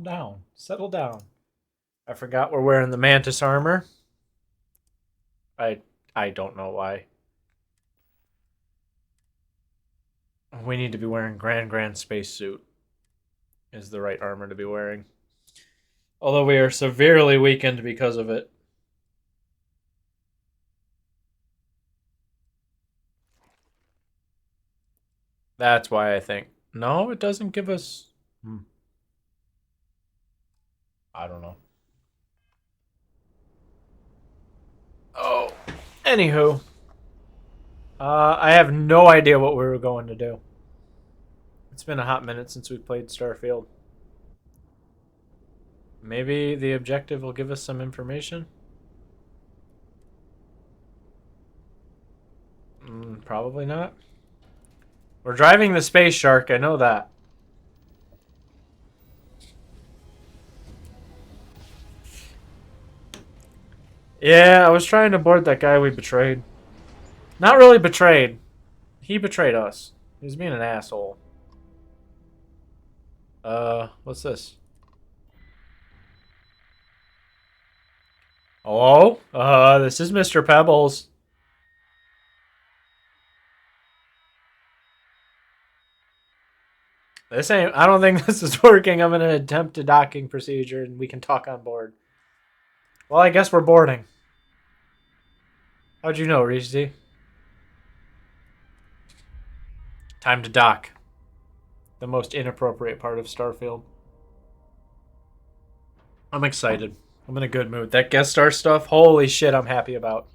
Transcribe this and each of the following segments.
down. Settle down. I forgot we're wearing the mantis armor. I I don't know why. We need to be wearing Grand spacesuit is the right armor to be wearing. Although we are severely weakened because of it. That's why I think. No, it doesn't give us. I don't know. Oh, anywho, I have no idea what we were going to do. It's been a hot minute since we played Starfield. Maybe the objective will give us some information. Probably not. We're driving the space shark. I know that. Yeah, I was trying to board that guy we betrayed. Not really betrayed. He betrayed us. He was being an asshole. What's this? Hello? This is Mr. Pebbles. This ain't. I don't think this is working. I'm gonna attempt a docking procedure and we can talk on board. Well, I guess we're boarding. How'd you know, Reese? Time to dock. The most inappropriate part of Starfield. I'm excited. I'm in a good mood. That guest star stuff, holy shit, I'm happy about.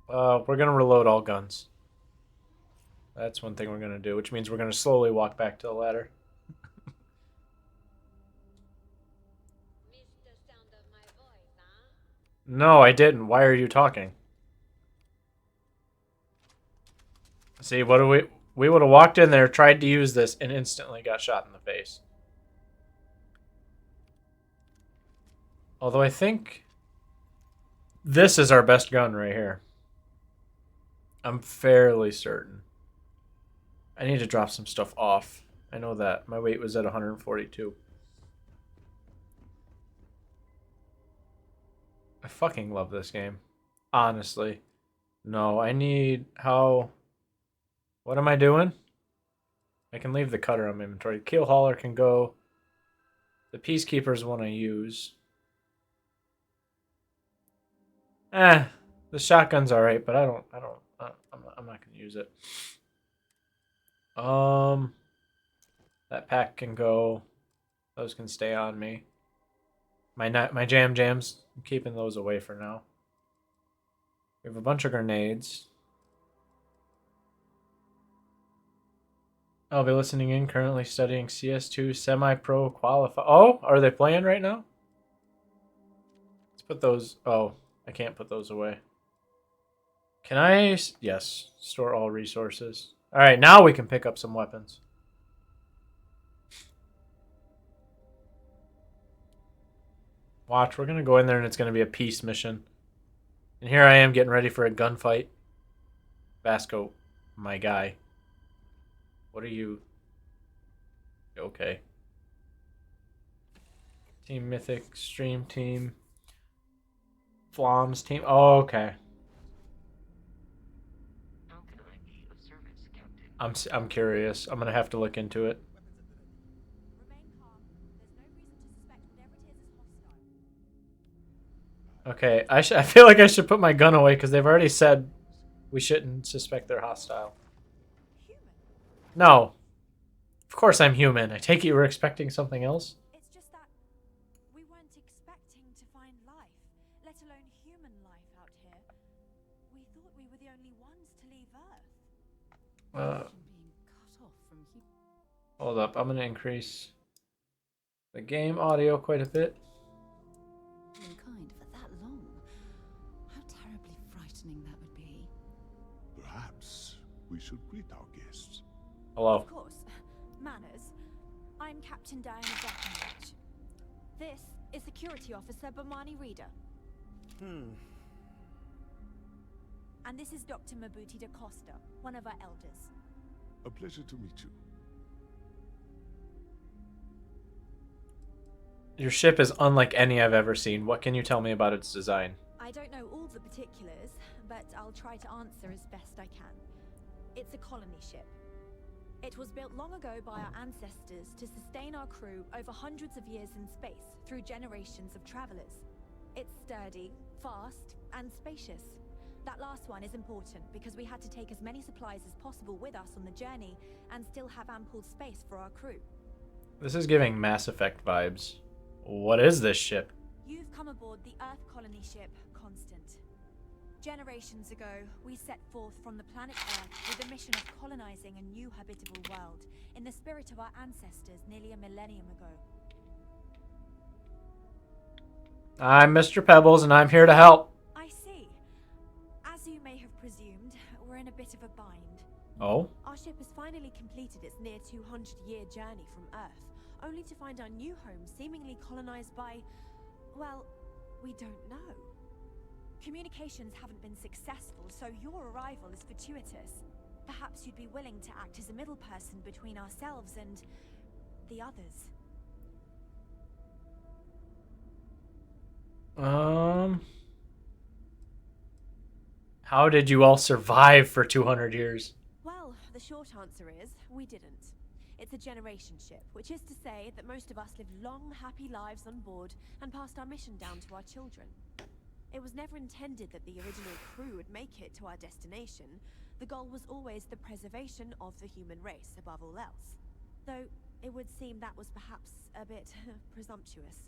We're gonna reload all guns. That's one thing we're gonna do, which means we're gonna slowly walk back to the ladder. No, I didn't. Why are you talking? See, what do we would have walked in there, tried to use this, and instantly got shot in the face. Although I think this is our best gun right here. I'm fairly certain. I need to drop some stuff off. I know that. My weight was at 142. I fucking love this game. Honestly. No, I need... How... What am I doing? I can leave the cutter on my inventory. Keel hauler can go. The peacekeeper's one I use. The shotgun's alright, but I'm not gonna use it. That pack can go. Those can stay on me. My jams, I'm keeping those away for now. We have a bunch of grenades. I'll be listening in, currently studying CS2 semi-pro qualify. Oh, are they playing right now? Let's put those. Oh, I can't put those away. Can I? Yes, store all resources. All right, now we can pick up some weapons. Watch, we're gonna go in there and it's gonna be a peace mission. And here I am getting ready for a gunfight. Vasco, my guy. What are you? Okay. Team Mythic, Stream Team, Flom's team. Oh, okay. I'm curious. I'm gonna have to look into it. Okay, I feel like I should put my gun away because they've already said we shouldn't suspect they're hostile. No. Of course I'm human. I take it you were expecting something else? It's just that we weren't expecting to find life, let alone human life out here. We thought we were the only ones to leave Earth. Hold up. I'm going to increase the game audio quite a bit. Kind for that long. How terribly frightening that would be. Perhaps we should greet our guests. Hello. Of course. Manners. I'm Captain Diana Breckenridge. This is Security Officer Bomani Reader. And this is Dr. Mabuti da Costa, one of our elders. A pleasure to meet you. Your ship is unlike any I've ever seen. What can you tell me about its design? I don't know all the particulars, but I'll try to answer as best I can. It's a colony ship. It was built long ago by our ancestors to sustain our crew over hundreds of years in space through generations of travelers. It's sturdy, fast, and spacious. That last one is important because we had to take as many supplies as possible with us on the journey and still have ample space for our crew. This is giving Mass Effect vibes. What is this ship? You've come aboard the Earth colony ship Constant. Generations ago, we set forth from the planet Earth with the mission of colonizing a new habitable world in the spirit of our ancestors nearly a millennium ago. I'm Mr. Pebbles, and I'm here to help. I see. As you may have presumed, we're in a bit of a bind. Oh? Our ship has finally completed its near 200-year journey from Earth, only to find our new home seemingly colonized by, well, we don't know. Communications haven't been successful, so your arrival is fortuitous. Perhaps you'd be willing to act as a middle person between ourselves and the others. How did you all survive for 200 years? Well, the short answer is, we didn't. It's a generation ship, which is to say that most of us lived long, happy lives on board and passed our mission down to our children. It was never intended that the original crew would make it to our destination. The goal was always the preservation of the human race above all else. Though, it would seem that was perhaps a bit presumptuous.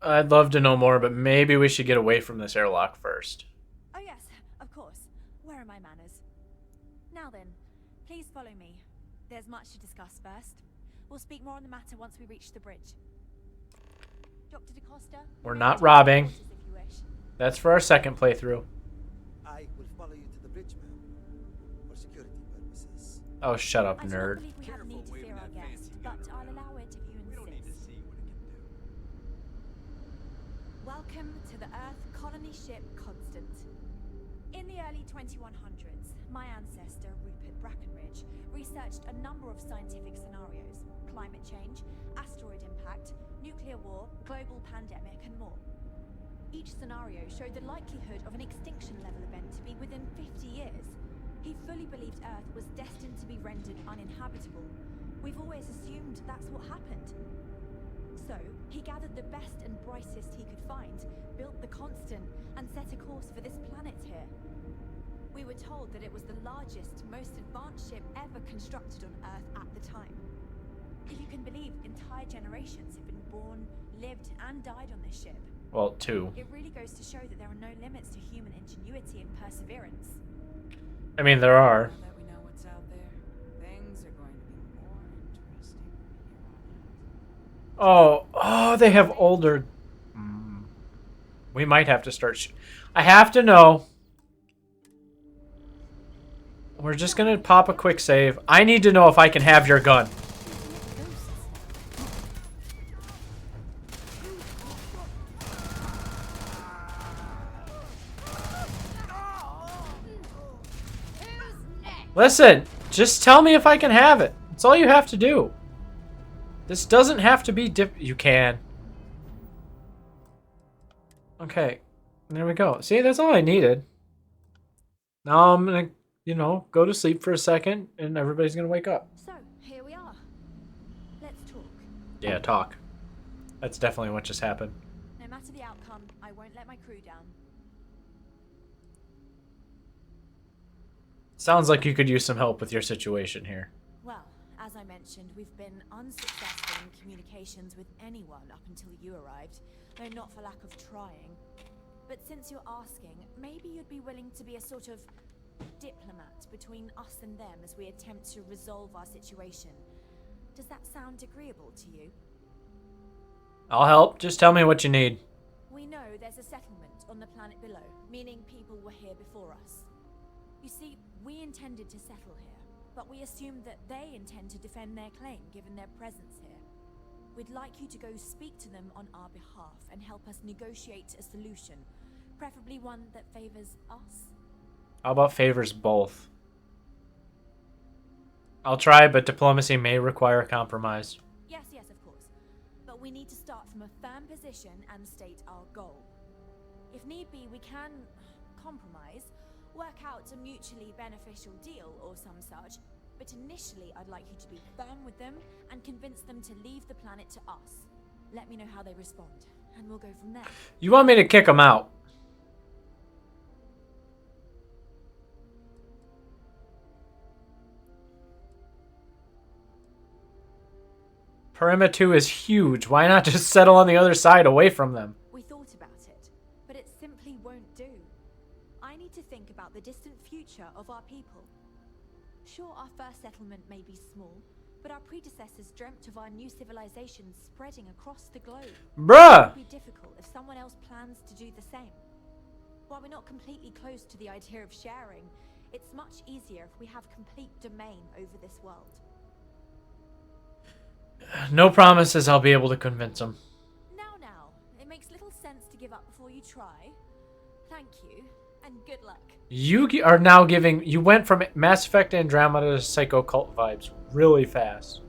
I'd love to know more, but maybe we should get away from this airlock first. Oh yes, of course. Where are my manners? Now then, please follow me. There's much to discuss first. We'll speak more on the matter once we reach the bridge. Dr. DaCosta? We're not robbing. If you wish. That's for our second playthrough. I will follow you to the bridge, ma'am, for security purposes. Oh, shut up, I do not nerd. believe we have need to fear our guest, but I'll allow it if you insist. Welcome to the Earth colony ship Constant. In the early 2100s, my ancestor, Rupert Brackenridge, researched a number of scientific scenarios: climate change, asteroid impact, nuclear war, global pandemic, and more. Each scenario showed the likelihood of an extinction-level event to be within 50 years. He fully believed Earth was destined to be rendered uninhabitable. We've always assumed that's what happened. So, he gathered the best and brightest he could find, built the Constant, and set a course for this planet here. We were told that it was the largest, most advanced ship ever constructed on Earth at the time. If you can believe, entire generations have been born, lived, and died on this ship. Well, 2. It really goes to show that there are no limits to human ingenuity and perseverance. I mean, there are. Now that we know what's out there, things are going to be more interesting from here on out. Oh, they have older... We might have to start... I have to know. We're just going to pop a quick save. I need to know if I can have your gun. Listen, just tell me if I can have it. That's all you have to do. This doesn't have to be You can. Okay, there we go. See, that's all I needed. Now I'm gonna, go to sleep for a second, and everybody's gonna wake up. So, here we are. Let's talk. Yeah, talk. That's definitely what just happened. No matter the outcome, I won't let my crew down. Sounds like you could use some help with your situation here. Well, as I mentioned, we've been unsuccessful in communications with anyone up until you arrived, though not for lack of trying. But since you're asking, maybe you'd be willing to be a sort of diplomat between us and them as we attempt to resolve our situation. Does that sound agreeable to you? I'll help. Just tell me what you need. We know there's a settlement on the planet below, meaning people were here before us. You see, we intended to settle here, but we assumed that they intend to defend their claim given their presence here. We'd like you to go speak to them on our behalf and help us negotiate a solution, preferably one that favors us. How about favors both? I'll try, but diplomacy may require compromise. Yes, yes, of course. But we need to start from a firm position and state our goal. If need be, we can compromise, work out a mutually beneficial deal or some such. But initially, I'd like you to be firm with them and convince them to leave the planet to us. Let me know how they respond, and we'll go from there. You want me to kick them out? Perimeter 2 is huge. Why not just settle on the other side away from them? We thought about it, but it simply won't do. I need to think about the distant future of our people. Sure, our first settlement may be small, but our predecessors dreamt of our new civilization spreading across the globe. Bruh! It would be difficult if someone else plans to do the same. While we're not completely close to the idea of sharing, it's much easier if we have complete domain over this world. No promises I'll be able to convince them. Now, it makes little sense to give up before you try. Thank you, and good luck. You are now giving... You went from Mass Effect Andromeda to Psycho Cult vibes really fast.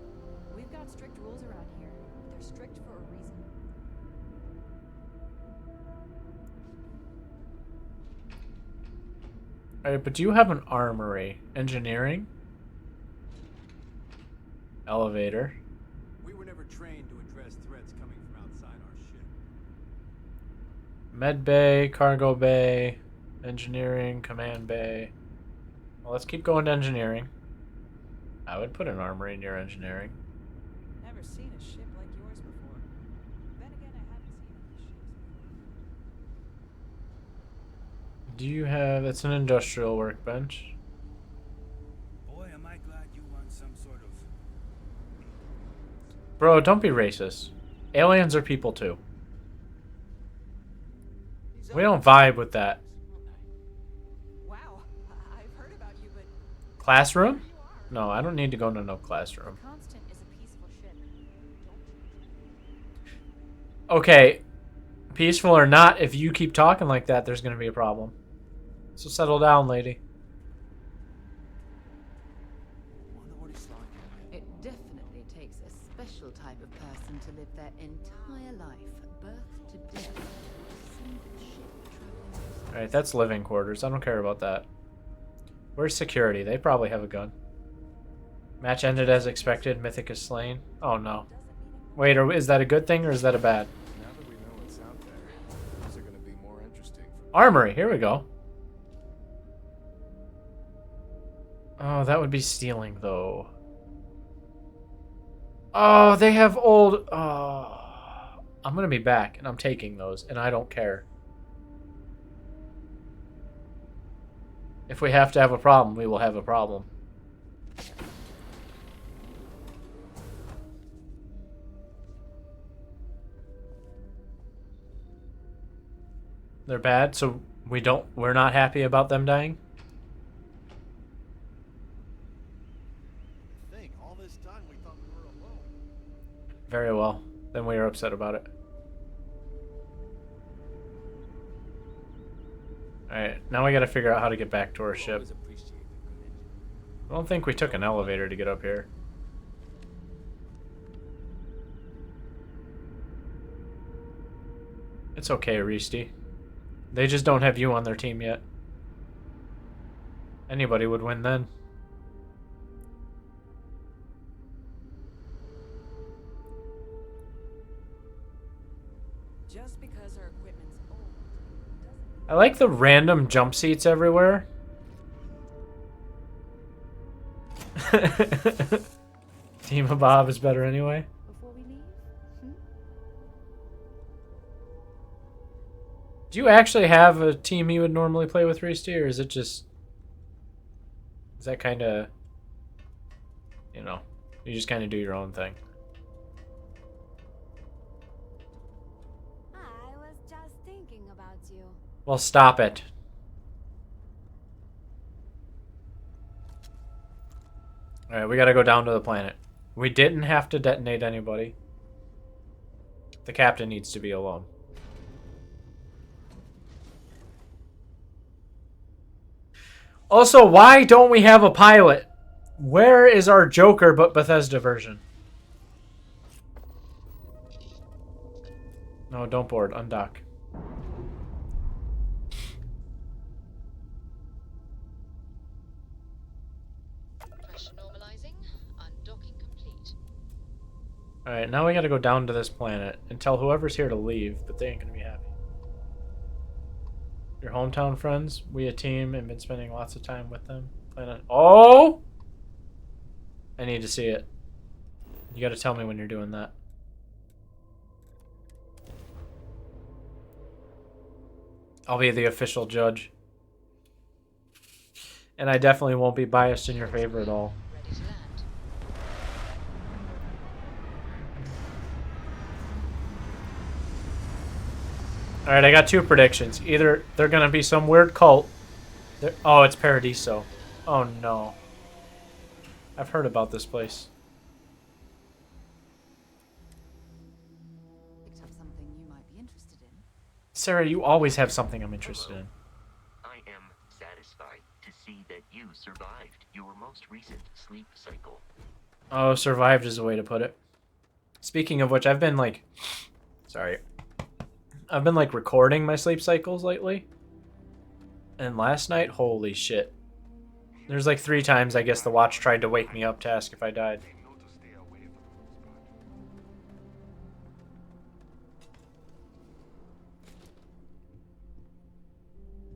We've got strict rules around here. They're strict for a reason. Alright, but do you have an armory? Engineering? Elevator. We were never trained to address threats coming from outside our ship. Med bay, cargo bay, engineering, command bay. Well, let's keep going to engineering. I would put an armory near engineering. Never seen a ship like yours before. Then again, I haven't seen any ships before. Do you have... It's an industrial workbench. Boy, am I glad you want some sort of... Bro, don't be racist. Aliens are people too. We don't vibe with that. Wow, I've heard about you, but Classroom? No, I don't need to go to no classroom. Constant is a peaceful ship. Okay, peaceful or not, if you keep talking like that, there's going to be a problem. So settle down, lady. Wonder what it's like. It definitely takes a special type of person to live their entire life, birth to death, on a single ship traveling. Alright, that's living quarters. I don't care about that. Where's security? They probably have a gun. Match ended as expected. Mythic is slain. Oh no. Wait, is that a good thing or is that a bad? Now that we know what's out there, things are going to be more interesting. Armory, here we go. Oh, that would be stealing though. Oh, they have old... Oh, I'm going to be back and I'm taking those and I don't care. If we have to have a problem, we will have a problem. They're bad, so we're not happy about them dying? Think, all this time we thought we were alone. Very well. Then we are upset about it. Alright, now we gotta figure out how to get back to our ship. Always appreciate the good engine. I don't think we took an elevator to get up here. It's okay, Reesty. They just don't have you on their team yet. Anybody would win then. Just because our equipment's old doesn't I like the random jump seats everywhere. Team of Bob is better anyway. Before we leave? Do you actually have a team you would normally play with, Reesty, or is it just... Is that kind of... You know, you just kind of do your own thing? I was just thinking about you. Well, stop it. Alright, we gotta go down to the planet. We didn't have to detonate anybody. The captain needs to be alone. Also, why don't we have a pilot? Where is our Joker but Bethesda version? No, don't board. Undock. Pressure normalizing. Undocking complete. Alright, now we gotta go down to this planet and tell whoever's here to leave, but they ain't gonna be happy. Your hometown friends, we a team and been spending lots of time with them. Oh! I need to see it. You gotta tell me when you're doing that. I'll be the official judge. And I definitely won't be biased in your favor at all. Ready to land. Alright, I got two predictions. Either they're gonna be some weird cult. Oh, it's Paradiso. Oh no. I've heard about this place. Picked up something you might be interested in. Sarah, you always have something I'm interested in. I am satisfied to see that you survived your most recent sleep cycle. Oh, survived is a way to put it. Speaking of which, I've been like... Sorry. I've been like recording my sleep cycles lately. And last night, holy shit. There's like 3 times I guess the watch tried to wake me up to ask if I died.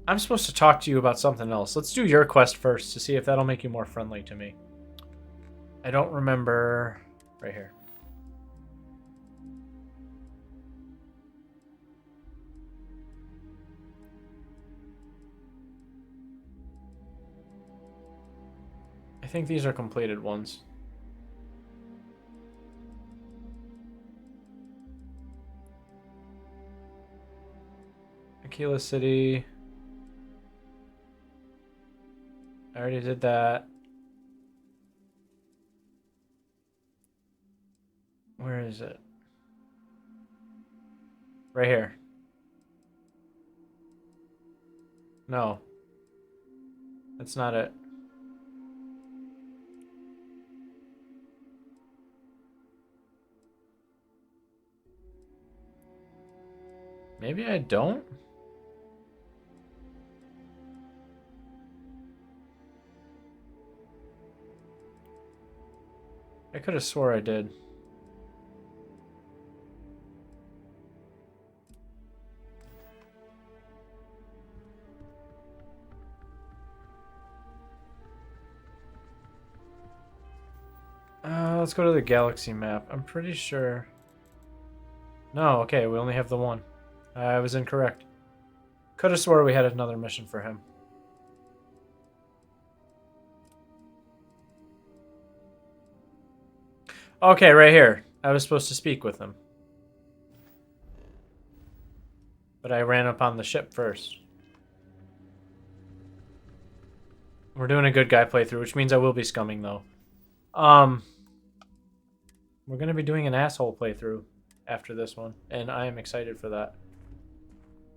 I'm supposed to talk to you about something else. Let's do your quest first to see if that'll make you more friendly to me. I don't remember... Right here. I think these are completed ones. Aquila City. I already did that. Where is it? Right here. No. That's not it. Maybe I don't? I could have swore I did. Let's go to the galaxy map. I'm pretty sure. No, okay, we only have the one. I was incorrect. Could have swore we had another mission for him. Okay, right here. I was supposed to speak with him. But I ran up on the ship first. We're doing a good guy playthrough, which means I will be scumming, though. We're going to be doing an asshole playthrough after this one, and I am excited for that.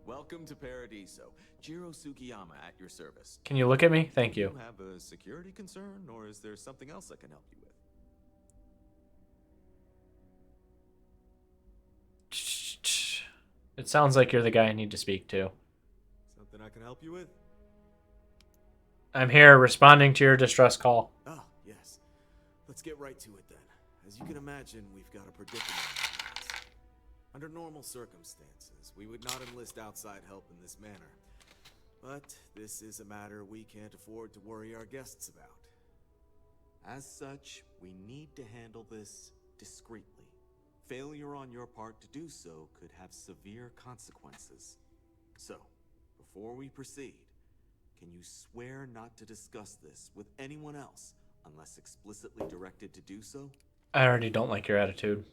Welcome to Paradiso. Jiro Sugiyama at your service. Can you look at me? Thank you. Do you have a security concern, or is there something else I can help you with? It sounds like you're the guy I need to speak to. Something I can help you with? I'm here responding to your distress call. Ah, yes. Let's get right to it then. As you can imagine, we've got a predicament. Under normal circumstances, we would not enlist outside help in this manner. But this is a matter we can't afford to worry our guests about. As such, we need to handle this discreetly. Failure on your part to do so could have severe consequences. So, before we proceed, can you swear not to discuss this with anyone else unless explicitly directed to do so? I already don't like your attitude.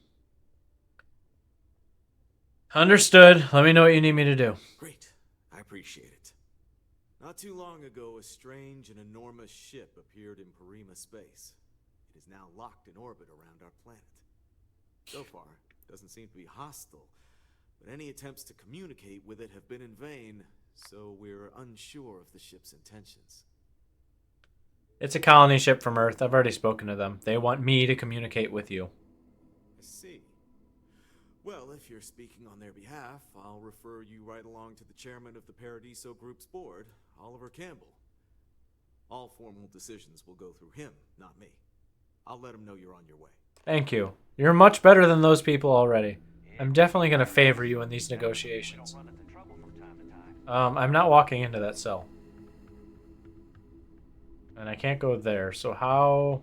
Understood. Let me know what you need me to do. Great. I appreciate it. Not too long ago, a strange and enormous ship appeared in Parima space. It is now locked in orbit around our planet. So far, it doesn't seem to be hostile, but any attempts to communicate with it have been in vain, so we're unsure of the ship's intentions. It's a colony ship from Earth. I've already spoken to them. They want me to communicate with you. I see. Well, if you're speaking on their behalf, I'll refer you right along to the chairman of the Paradiso Group's board, Oliver Campbell. All formal decisions will go through him, not me. I'll let him know you're on your way. Thank you. You're much better than those people already. I'm definitely going to favor you in these negotiations. I'm not walking into that cell. And I can't go there, so how...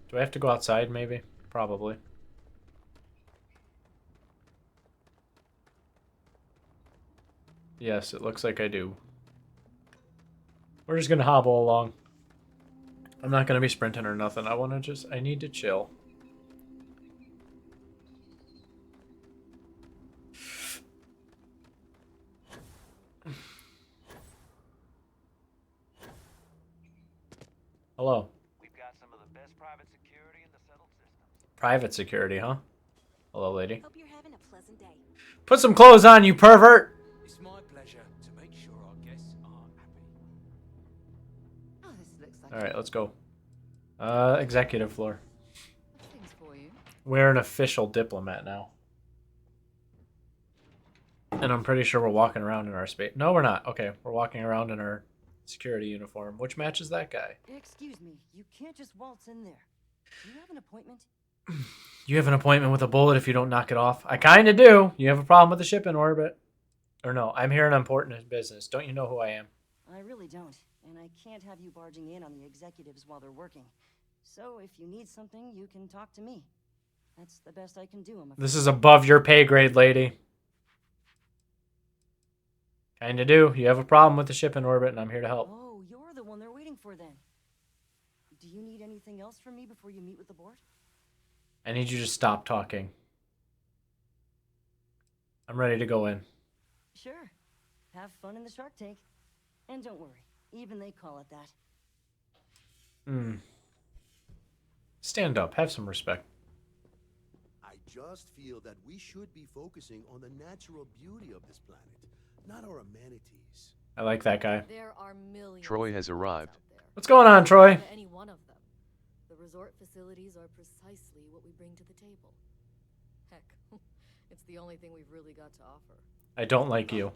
Do I have to go outside, maybe? Probably. Yes, it looks like I do. We're just gonna hobble along. I'm not gonna be sprinting or nothing. I need to chill. Hello. We've got some of the best private security in the settled systems. Private security, huh? Hello, lady. Hope you're having a pleasant day. Put some clothes on, you pervert! It's my pleasure to make sure our guests are happy. Oh, this looks like Alright, let's go. Executive floor. things for you. We're an official diplomat now. And I'm pretty sure we're walking around in our space. No, we're not. Okay, we're walking around in our security uniform, which matches that guy. Excuse me, you can't just waltz in there. Do you have an appointment? You have an appointment with a bullet if you don't knock it off. I kinda do. You have a problem with the ship in orbit. Or no, I'm here on important business. Don't you know who I am? I really don't, and I can't have you barging in on the executives while they're working. So if you need something, you can talk to me. That's the best I can do, I'm afraid. This is above your pay grade, lady. Kinda do. You have a problem with the ship in orbit, and I'm here to help. Oh, you're the one they're waiting for then. Do you need anything else from me before you meet with the board? I need you to stop talking. I'm ready to go in. Sure. Have fun in the Shark Tank. And don't worry, even they call it that. Stand up. Have some respect. I just feel that we should be focusing on the natural beauty of this planet, not our amenities. I like that guy. There are millions. Troy has arrived. What's going on, Troy? Any one of them. The resort facilities are precisely what we bring to the table. Heck, it's the only thing we've really got to offer. I don't like you.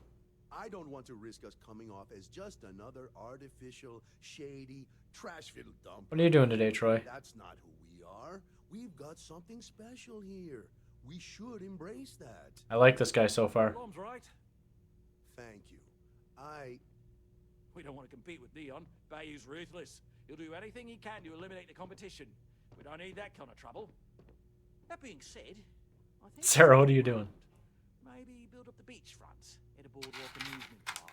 I don't want to risk us coming off as just another artificial, shady, trash-filled dump. What are you doing today, Troy? That's not who we are. We've got something special here. We should embrace that. I like this guy so far. Tom's right. Thank you. We don't want to compete with Dion. Bayou's ruthless. He'll do anything he can to eliminate the competition. We don't need that kind of trouble. That being said, I think... Sarah, what are you doing? Maybe build up the beachfront at a boardwalk amusement park.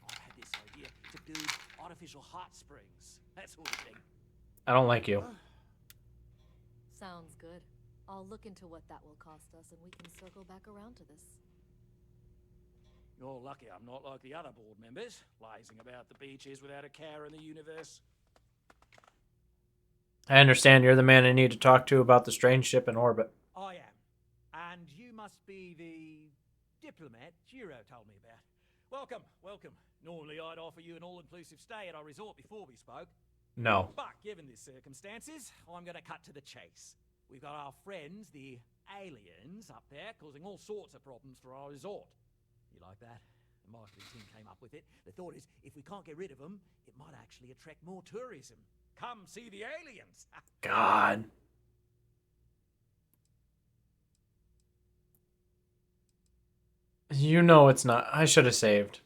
I had this idea to build artificial hot springs. That sort of thing. I don't like you. Sounds good. I'll look into what that will cost us, and we can circle back around to this. You're lucky I'm not like the other board members, lazing about the beaches without a care in the universe. I understand you're the man I need to talk to about the strange ship in orbit. I am. And you must be the diplomat Jiro told me about. Welcome, welcome. Normally I'd offer you an all-inclusive stay at our resort before we spoke. No. But given the circumstances, I'm going to cut to the chase. We've got our friends, the aliens, up there, causing all sorts of problems for our resort. You like that? The marketing team came up with it. The thought is, if we can't get rid of them, it might actually attract more tourism. Come see the aliens. God. You know it's not. I should have saved.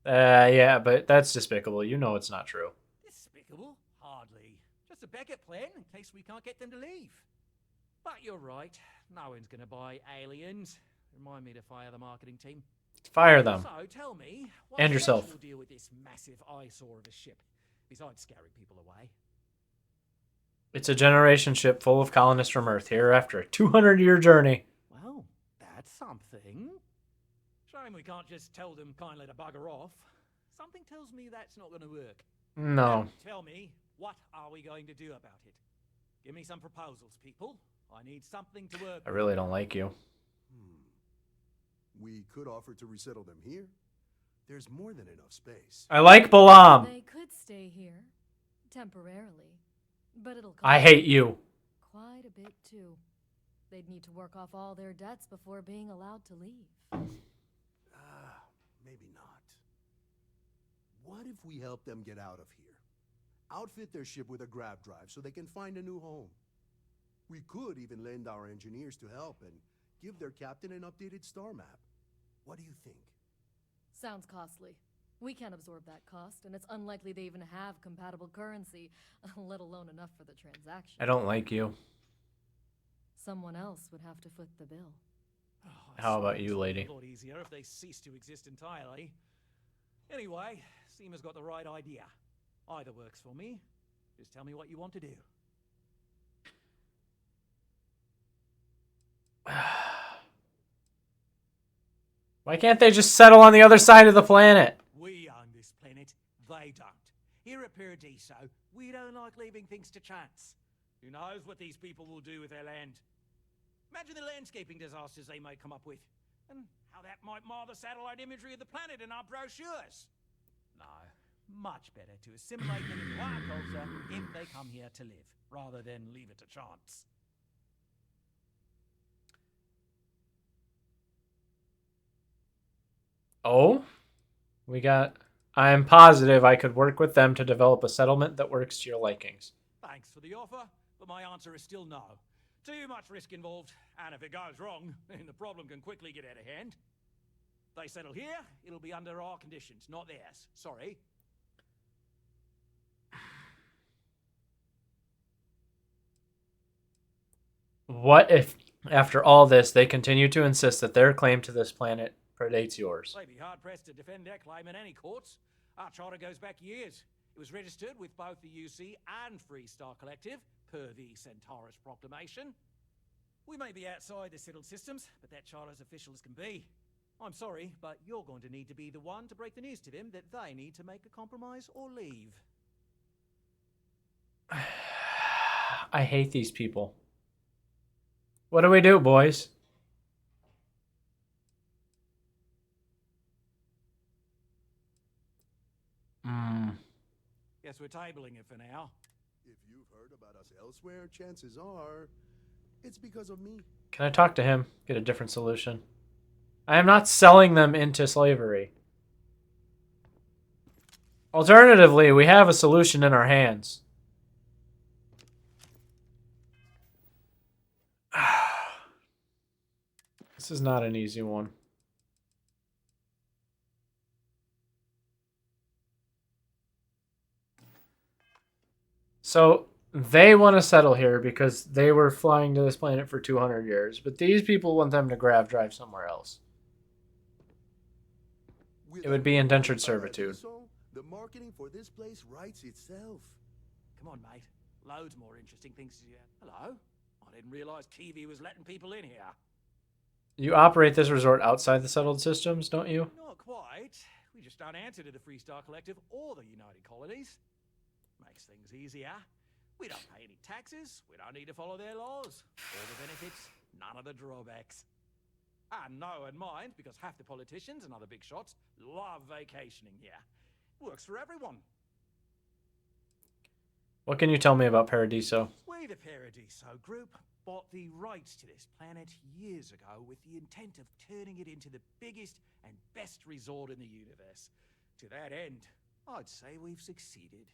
Yeah, but that's despicable. You know it's not true. Despicable? Hardly. Just a backup plan in case we can't get them to leave. But you're right. No one's going to buy aliens. Remind me to fire the marketing team. Fire them. So tell me, what's And the yourself. actual deal with this massive eyesore of a ship, besides scaring people away? It's a generation ship full of colonists from Earth here after a 200-year journey. Well, that's something. Shame we can't just tell them kindly to bugger off. Something tells me that's not going to work. No. Now, tell me, what are we going to do about it? Give me some proposals, people. I need something to work I really don't like you. We could offer to resettle them here. There's more than enough space. I like Balam. They could stay here, temporarily, but it'll cost I hate you. quite a bit too. They'd need to work off all their debts before being allowed to leave. Maybe not. What if we help them get out of here? Outfit their ship with a grab drive so they can find a new home. We could even lend our engineers to help and give their captain an updated star map. What do you think? Sounds costly. We can't absorb that cost, and it's unlikely they even have compatible currency, let alone enough for the transaction. I don't like you. Someone else would have to foot the bill. How about you, lady? A lot easier if they cease to exist entirely. Anyway, Seema's got the right idea. Either works for me. Just tell me what you want to do. Why can't they just settle on the other side of the planet? We own this planet, they don't. Here at Paradiso, we don't like leaving things to chance. Who knows what these people will do with their land? Imagine the landscaping disasters they may come up with, and how that might mar the satellite imagery of the planet in our brochures. No, much better to assimilate them into our culture if they come here to live, rather than leave it to chance. Oh? I'm positive I could work with them to develop a settlement that works to your likings. Thanks for the offer, but my answer is still no. Too much risk involved, and if it goes wrong, then the problem can quickly get out of hand. If they settle here, it'll be under our conditions, not theirs. Sorry. What if, after all this, they continue to insist that their claim to this planet predates yours? They'd be hard-pressed to defend their claim in any courts. Our charter goes back years. It was registered with both the UC and Freestar Collective, per the Centaurus Proclamation. We may be outside the settled systems, but that charter's official as can be. I'm sorry, but you're going to need to be the one to break the news to them that they need to make a compromise or leave. I hate these people. What do we do, boys? Guess we're tabling it for now. If you've heard about us elsewhere, chances are it's because of me. Can I talk to him? Get a different solution. I am not selling them into slavery. Alternatively, we have a solution in our hands. This is not an easy one. So, they want to settle here because they were flying to this planet for 200 years. But these people want them to grav drive somewhere else. It would be indentured servitude. The marketing for this place writes itself. Come on, mate. Loads more interesting things to do. Hello? I didn't realize Kiwi was letting people in here. You operate this resort outside the settled systems, don't you? Not quite. We just don't answer to the Freestar Collective or the United Colonies. Makes things easier. We don't pay any taxes. We don't need to follow their laws. All the benefits, none of the drawbacks. And know and mind, because half the politicians and other big shots love vacationing here. Works for everyone. What can you tell me about Paradiso? We, the Paradiso Group, bought the rights to this planet years ago with the intent of turning it into the biggest and best resort in the universe. To that end, I'd say we've succeeded.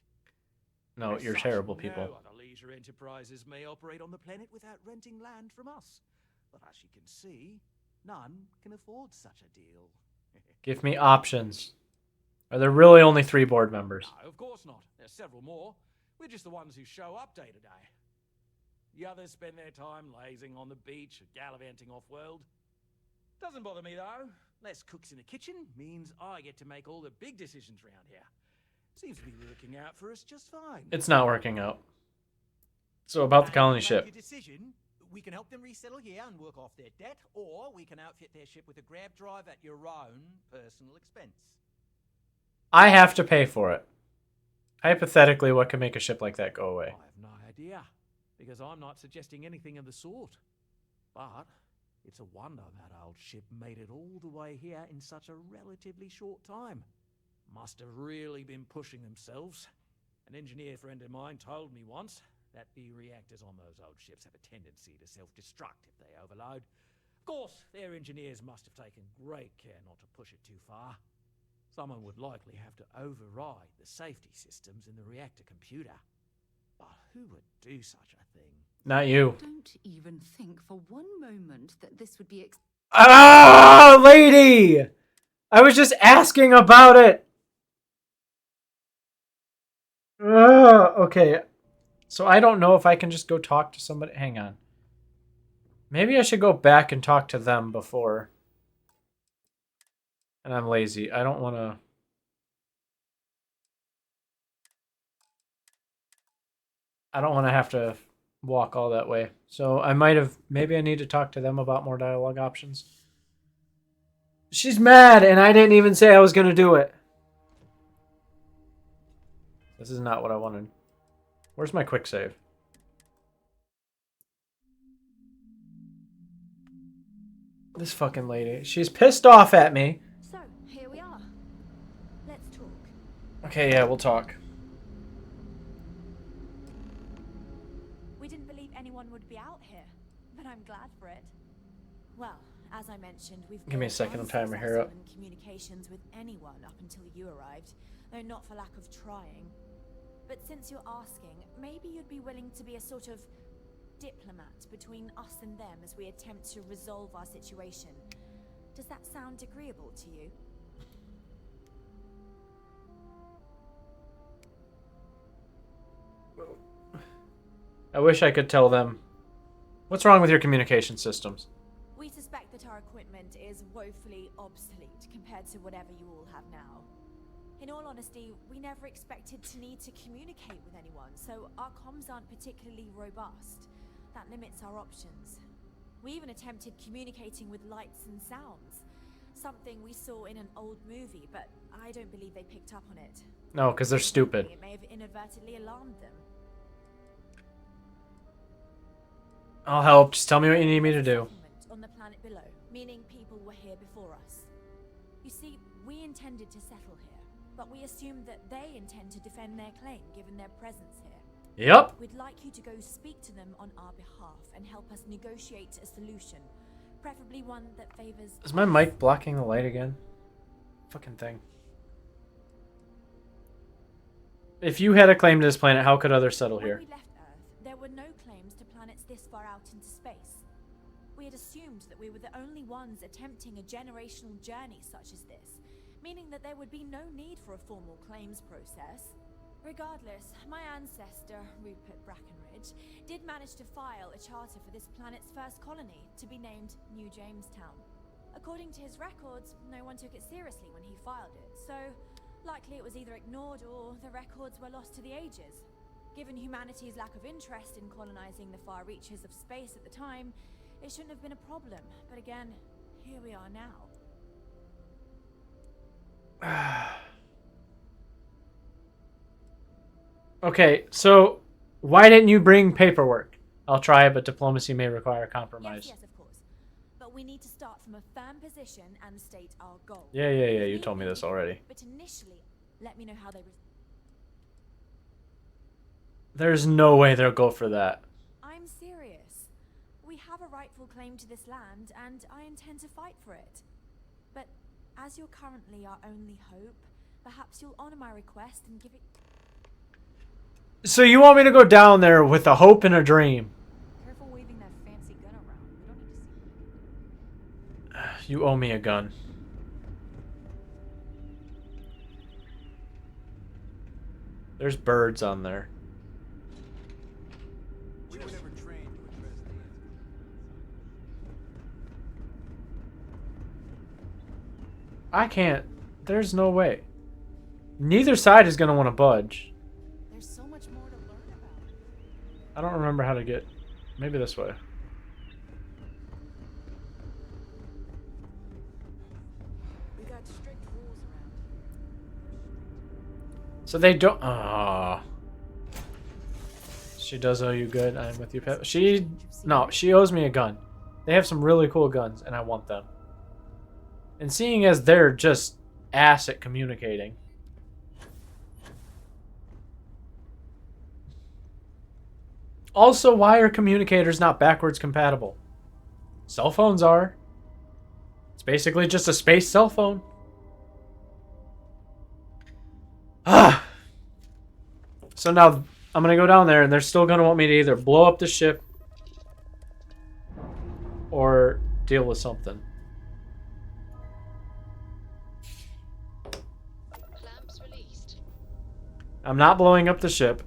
No, you're terrible people. No other leisure enterprises may operate on the planet without renting land from us. But as you can see, none can afford such a deal. Give me options. Are there really only 3 board members? No, of course not. There's several more. We're just the ones who show up day to day. The others spend their time lazing on the beach or gallivanting off-world. Doesn't bother me, though. Less cooks in the kitchen means I get to make all the big decisions around here. Seems to be working out for us just fine. It's not working out. So about the colony ship. Make a decision. We can help them resettle here and work off their debt, or we can outfit their ship with a grab drive at your own personal expense. I have to pay for it. Hypothetically, what could make a ship like that go away? I have no idea, because I'm not suggesting anything of the sort. But It's a wonder that old ship made it all the way here in such a relatively short time. Must have really been pushing themselves. An engineer friend of mine told me once that the reactors on those old ships have a tendency to self-destruct if they overload. Of course, their engineers must have taken great care not to push it too far. Someone would likely have to override the safety systems in the reactor computer. But who would do such a thing? Not you. Don't even think for one moment that this would be Ah, lady! I was just asking about it. Okay. So I don't know if I can just go talk to somebody. Hang on. Maybe I should go back and talk to them before. And I'm lazy. I don't want to... I don't want to have to walk all that way. So I might have... Maybe I need to talk to them about more dialogue options. She's mad, and I didn't even say I was going to do it. This is not what I wanted. Where's my quick save? This fucking lady. She's pissed off at me. So, here we are. Let's talk. Okay, yeah, we'll talk. We didn't believe anyone would be out here, but I'm glad for it. Well, as I mentioned, we've Give me a second, I'm tying my hair up. in communications with anyone up until you arrived, though not for lack of trying. But since you're asking, maybe you'd be willing to be a sort of diplomat between us and them as we attempt to resolve our situation. Does that sound agreeable to you? I wish I could tell them. What's wrong with your communication systems? We suspect that our equipment is woefully obsolete compared to whatever you all have now. In all honesty, we never expected to need to communicate with anyone, so our comms aren't particularly robust. That limits our options. We even attempted communicating with lights and sounds, something we saw in an old movie, but I don't believe they picked up on it. No, because they're stupid. It may have inadvertently alarmed them. I'll help. Just tell me what you need me to do. On the planet below, meaning people were here before us. You see, we intended to settle here, but we assumed that they intend to defend their claim given their presence here. Yep. We'd like you to go speak to them on our behalf and help us negotiate a solution, preferably one that favors... Is my mic blocking the light again? Fucking thing. If you had a claim to this planet, how could others settle here? When we left Earth, there were no claims to planets this far out into space. We had assumed that we were the only ones attempting a generational journey such as this, meaning that there would be no need for a formal claims process. Regardless, my ancestor, Rupert Brackenridge, did manage to file a charter for this planet's first colony, to be named New Jamestown. According to his records, no one took it seriously when he filed it, so likely it was either ignored or the records were lost to the ages. Given humanity's lack of interest in colonizing the far reaches of space at the time, it shouldn't have been a problem, but again, here we are now. Okay, so why didn't you bring paperwork? I'll try it, but diplomacy may require compromise. Yes, of course. But we need to start from a firm position and state our goal. Yeah, you told me this already. But initially, let me know how they... There's no way they'll go for that. I'm serious. We have a rightful claim to this land, and I intend to fight for it. But as you're currently our only hope, perhaps you'll honor my request and give it... So you want me to go down there with a hope and a dream? Careful waving that fancy gun around. We don't need to see. You owe me a gun. There's birds on there. We were never trained to address things. I can't. There's no way. Neither side is going to want to budge. There's so much more to learn about. I don't remember how to get... Maybe this way. We got strict rules around here. So they don't... Ah. She does owe you good. I'm with you, Pep. She... No, she owes me a gun. They have some really cool guns, and I want them. And seeing as they're just ass at communicating. Also, why are communicators not backwards compatible? Cell phones are. It's basically just a space cell phone. Ah. So now I'm gonna go down there, and they're still gonna want me to either blow up the ship or deal with something. Clamps released. I'm not blowing up the ship.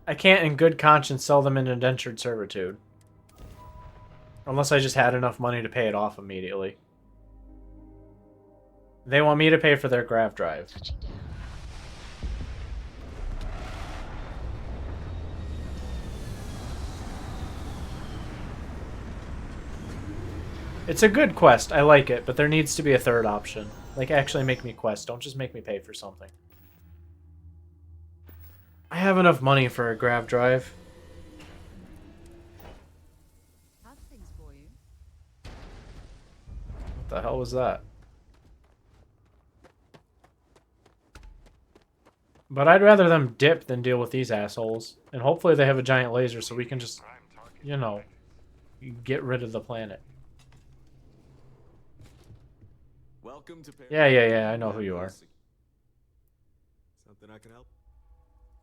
I can't in good conscience sell them in indentured servitude. Unless I just had enough money to pay it off immediately. They want me to pay for their grav drive. It's a good quest. I like it, but there needs to be a third option. Like, actually make me quest. Don't just make me pay for something. I have enough money for a grav drive. How's things for you? What the hell was that? But I'd rather them dip than deal with these assholes. And hopefully they have a giant laser so we can just, you know, get rid of the planet. Welcome to Yeah, I know who you are. Something I can help?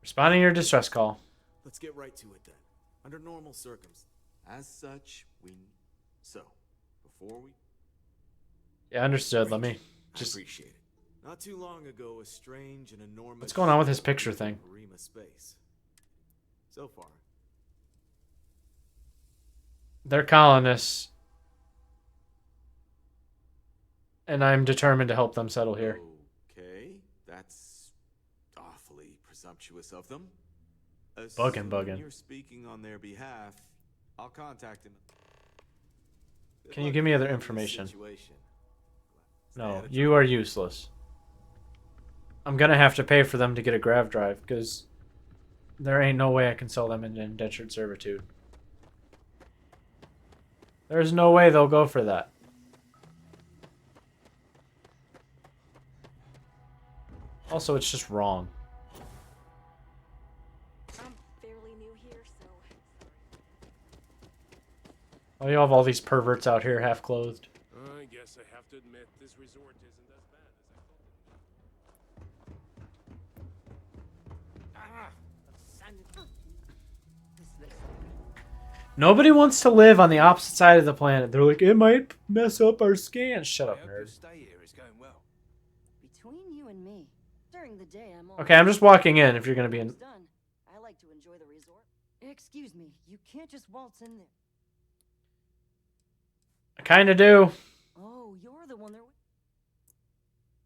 Responding to your distress call. Let's get right to it then. Under normal circumstances. As such, before we... Yeah, understood. Let me just... I appreciate it. Not too long ago, a strange and enormous... What's going on with his picture thing? Space. So far. They're colonists. And I'm determined to help them settle here. Okay, that's awfully presumptuous of them. Buggin'. You're speaking on their behalf. I'll contact him. Can you give me other information? No, you are useless. I'm gonna have to pay for them to get a grav drive, because there ain't no way I can sell them in indentured servitude. There's no way they'll go for that. Also, it's just wrong. I'm fairly new here, so... Oh, you have all these perverts out here half-clothed. I guess I have to admit this resort isn't as bad as I thought. Nobody wants to live on the opposite side of the planet. They're like, it might mess up our scans. Shut up, nerd. Stay here is going well. Between you and me, during the day I'm all... Okay, I'm just walking in if you're gonna be in... Done. I like to enjoy the resort. Excuse me, you can't just waltz in there. I kinda do. Oh, you're the one there.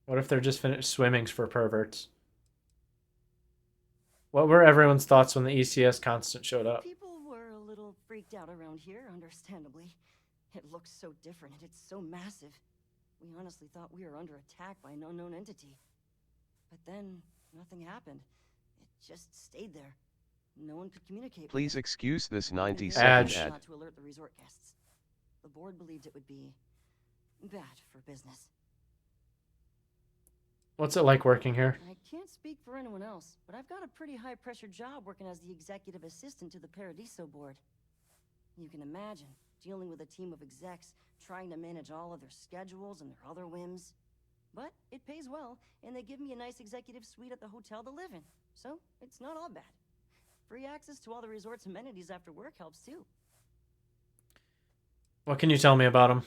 What if they're just finished swimmings for perverts? What were everyone's thoughts when the ECS constant showed up? People were a little freaked out around here, understandably. It looks so different and it's so massive. We honestly thought we were under attack by an unknown entity. But then, nothing happened. It just stayed there. No one could communicate. Please excuse this 90-second ad. Not to alert the resort guests. The board believed it would be bad for business. What's it like working here? I can't speak for anyone else, but I've got a pretty high-pressure job working as the executive assistant to the Paradiso board. You can imagine dealing with a team of execs, trying to manage all of their schedules and their other whims. But it pays well, and they give me a nice executive suite at the hotel to live in, so it's not all bad. Free access to all the resort's amenities after work helps too. What can you tell me about them?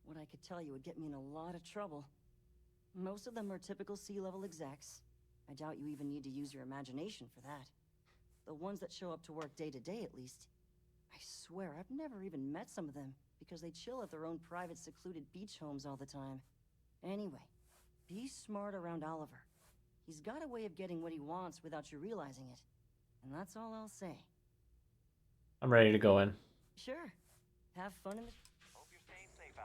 What I could tell you would get me in a lot of trouble. Most of them are typical C-level execs. I doubt you even need to use your imagination for that. The ones that show up to work day to day, at least. I swear, I've never even met some of them, because they chill at their own private, secluded beach homes all the time. Anyway, be smart around Oliver. He's got a way of getting what he wants without you realizing it. And that's all I'll say. I'm ready to go in. Sure. Have fun in the...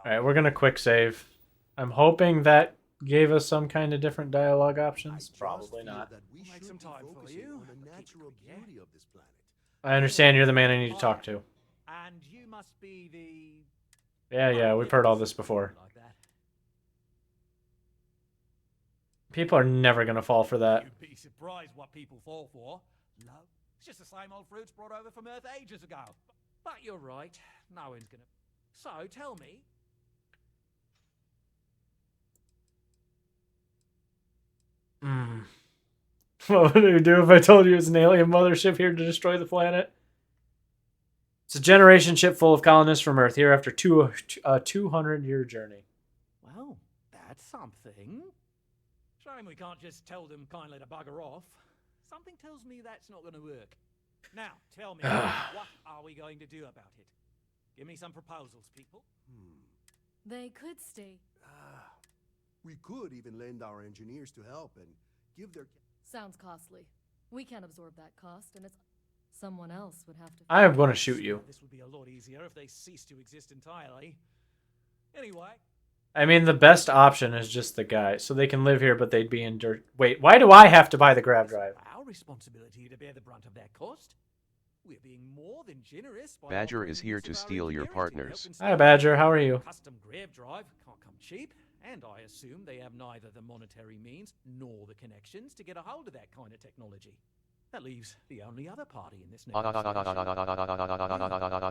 Alright, we're gonna quick save. I'm hoping that gave us some kind of different dialogue options? Probably not. That we We'll make should some be time for focusing you. on the Keep natural quick, yeah? beauty of this planet. I understand you're the man I need to talk to. And you must be the... Yeah, we've heard all this before. Like that. People are never gonna fall for that. You'd be surprised what people fall for. Love. It's just the same old fruits brought over from Earth ages ago. But you're right. No one's gonna... So, tell me... What would you do if I told you it was an alien mothership here to destroy the planet? It's a generation ship full of colonists from Earth here after a 200-year journey. Well, that's something. Shame we can't just tell them kindly to bugger off. Something tells me that's not going to work. Now, tell me, what are we going to do about it? Give me some proposals, people. They could stay. We could even lend our engineers to help and give their... Sounds costly. We can't absorb that cost, and it's someone else would have to. I'm going to shoot you. This would be a lot easier if they ceased to exist entirely. Anyway. I mean, the best option is just the guy, so they can live here, but they'd be in dirt. Wait, why do I have to buy the grav drive? Our responsibility to bear the brunt of that cost. We're being more than generous. By Badger is here to steal your partners. Hi, Badger. How are you? Custom grav drive can't come cheap, and I assume they have neither the monetary means nor the connections to get a hold of that kind of technology. That leaves the only other party in this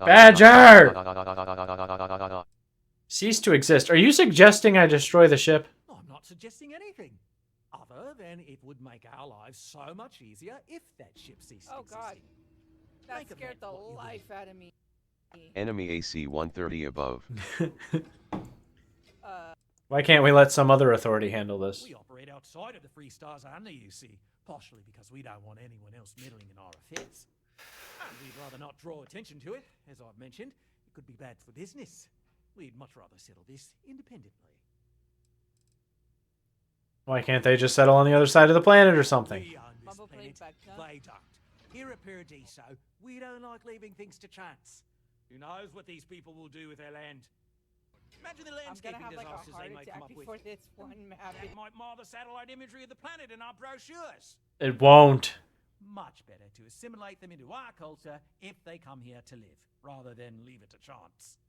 Badger! Cease to exist. Are you suggesting I destroy the ship? I'm not suggesting anything. Other than it would make our lives so much easier if that ship ceased existing. God. That scared the life out of me. Enemy AC 130 above. Why can't we let some other authority handle this? We operate outside of the Free Stars and the UC, partially because we don't want anyone else meddling in our affairs. And we'd rather not draw attention to it. As I've mentioned, it could be bad for business. We'd much rather settle this independently. Why can't they just settle on the other side of the planet or something? We own this planet. They don't. Here at Paradiso, we don't like leaving things to chance. Who knows what these people will do with their land? Imagine the landscaping disasters they might come up with. This one map. That might mar the satellite imagery of the planet in our brochures. It won't. Much better to assimilate them into our culture if they come here to live, rather than leave it to chance.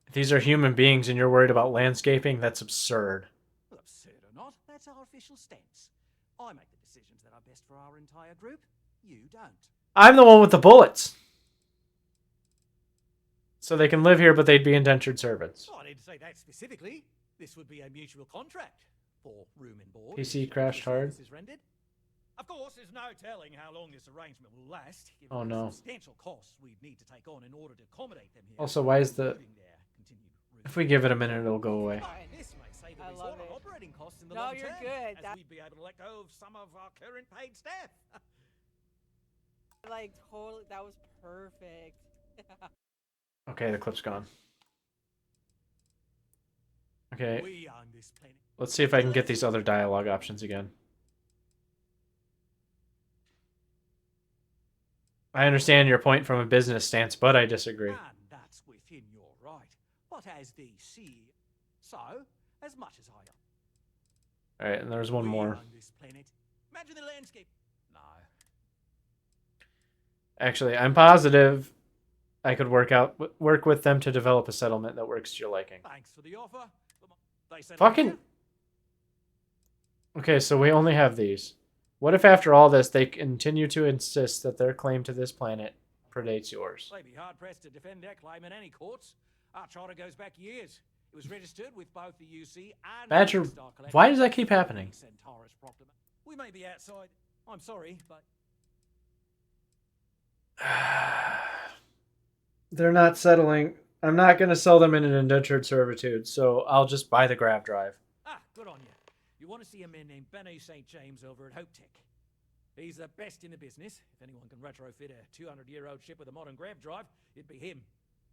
If these are human beings and you're worried about landscaping, that's absurd. Well, absurd or not, that's our official stance. I make the decisions that are best for our entire group. You don't. I'm the one with the bullets. So they can live here, but they'd be indentured servants. Oh, I didn't say that specifically. This would be a mutual contract for room and board. PC crashed hard. Of course, there's no telling how long this arrangement will last, given Oh, the no. substantial costs we'd need to take on in order to accommodate them here. Also, why is the... If we give it a minute, it'll go away. This may save I us love on it. operating costs in the No, long you're term, good. as we'd be able to let go of some of our current paid staff. Like, totally, that was perfect. Okay, the clip's gone. Okay. We own this planet. Let's see if I can get these other dialogue options again. I understand your point from a business stance, but I disagree. And that's within your right. But as the CEO, so as much as I am. Alright, and there's one more. On this planet. Imagine the landscape. No. Actually, I'm positive I could work with them to develop a settlement that works to your liking. Thanks for the offer. They said Fucking... Okay, so we only have these. What if after all this, they continue to insist that their claim to this planet predates yours? They'd be hard-pressed to defend their claim in any courts. Our charter goes back years. It was registered with both the UC and Badger, the Star Collective. why does that keep happening? Centaurus Proclamation. We may be outside. I'm sorry, but... They're not settling. I'm not going to sell them in an indentured servitude, so I'll just buy the grav drive. Ah, good on you. You want to see a man named Benny St. James over at Hope Tech. He's the best in the business. If anyone can retrofit a 200-year-old ship with a modern grav drive, it'd be him.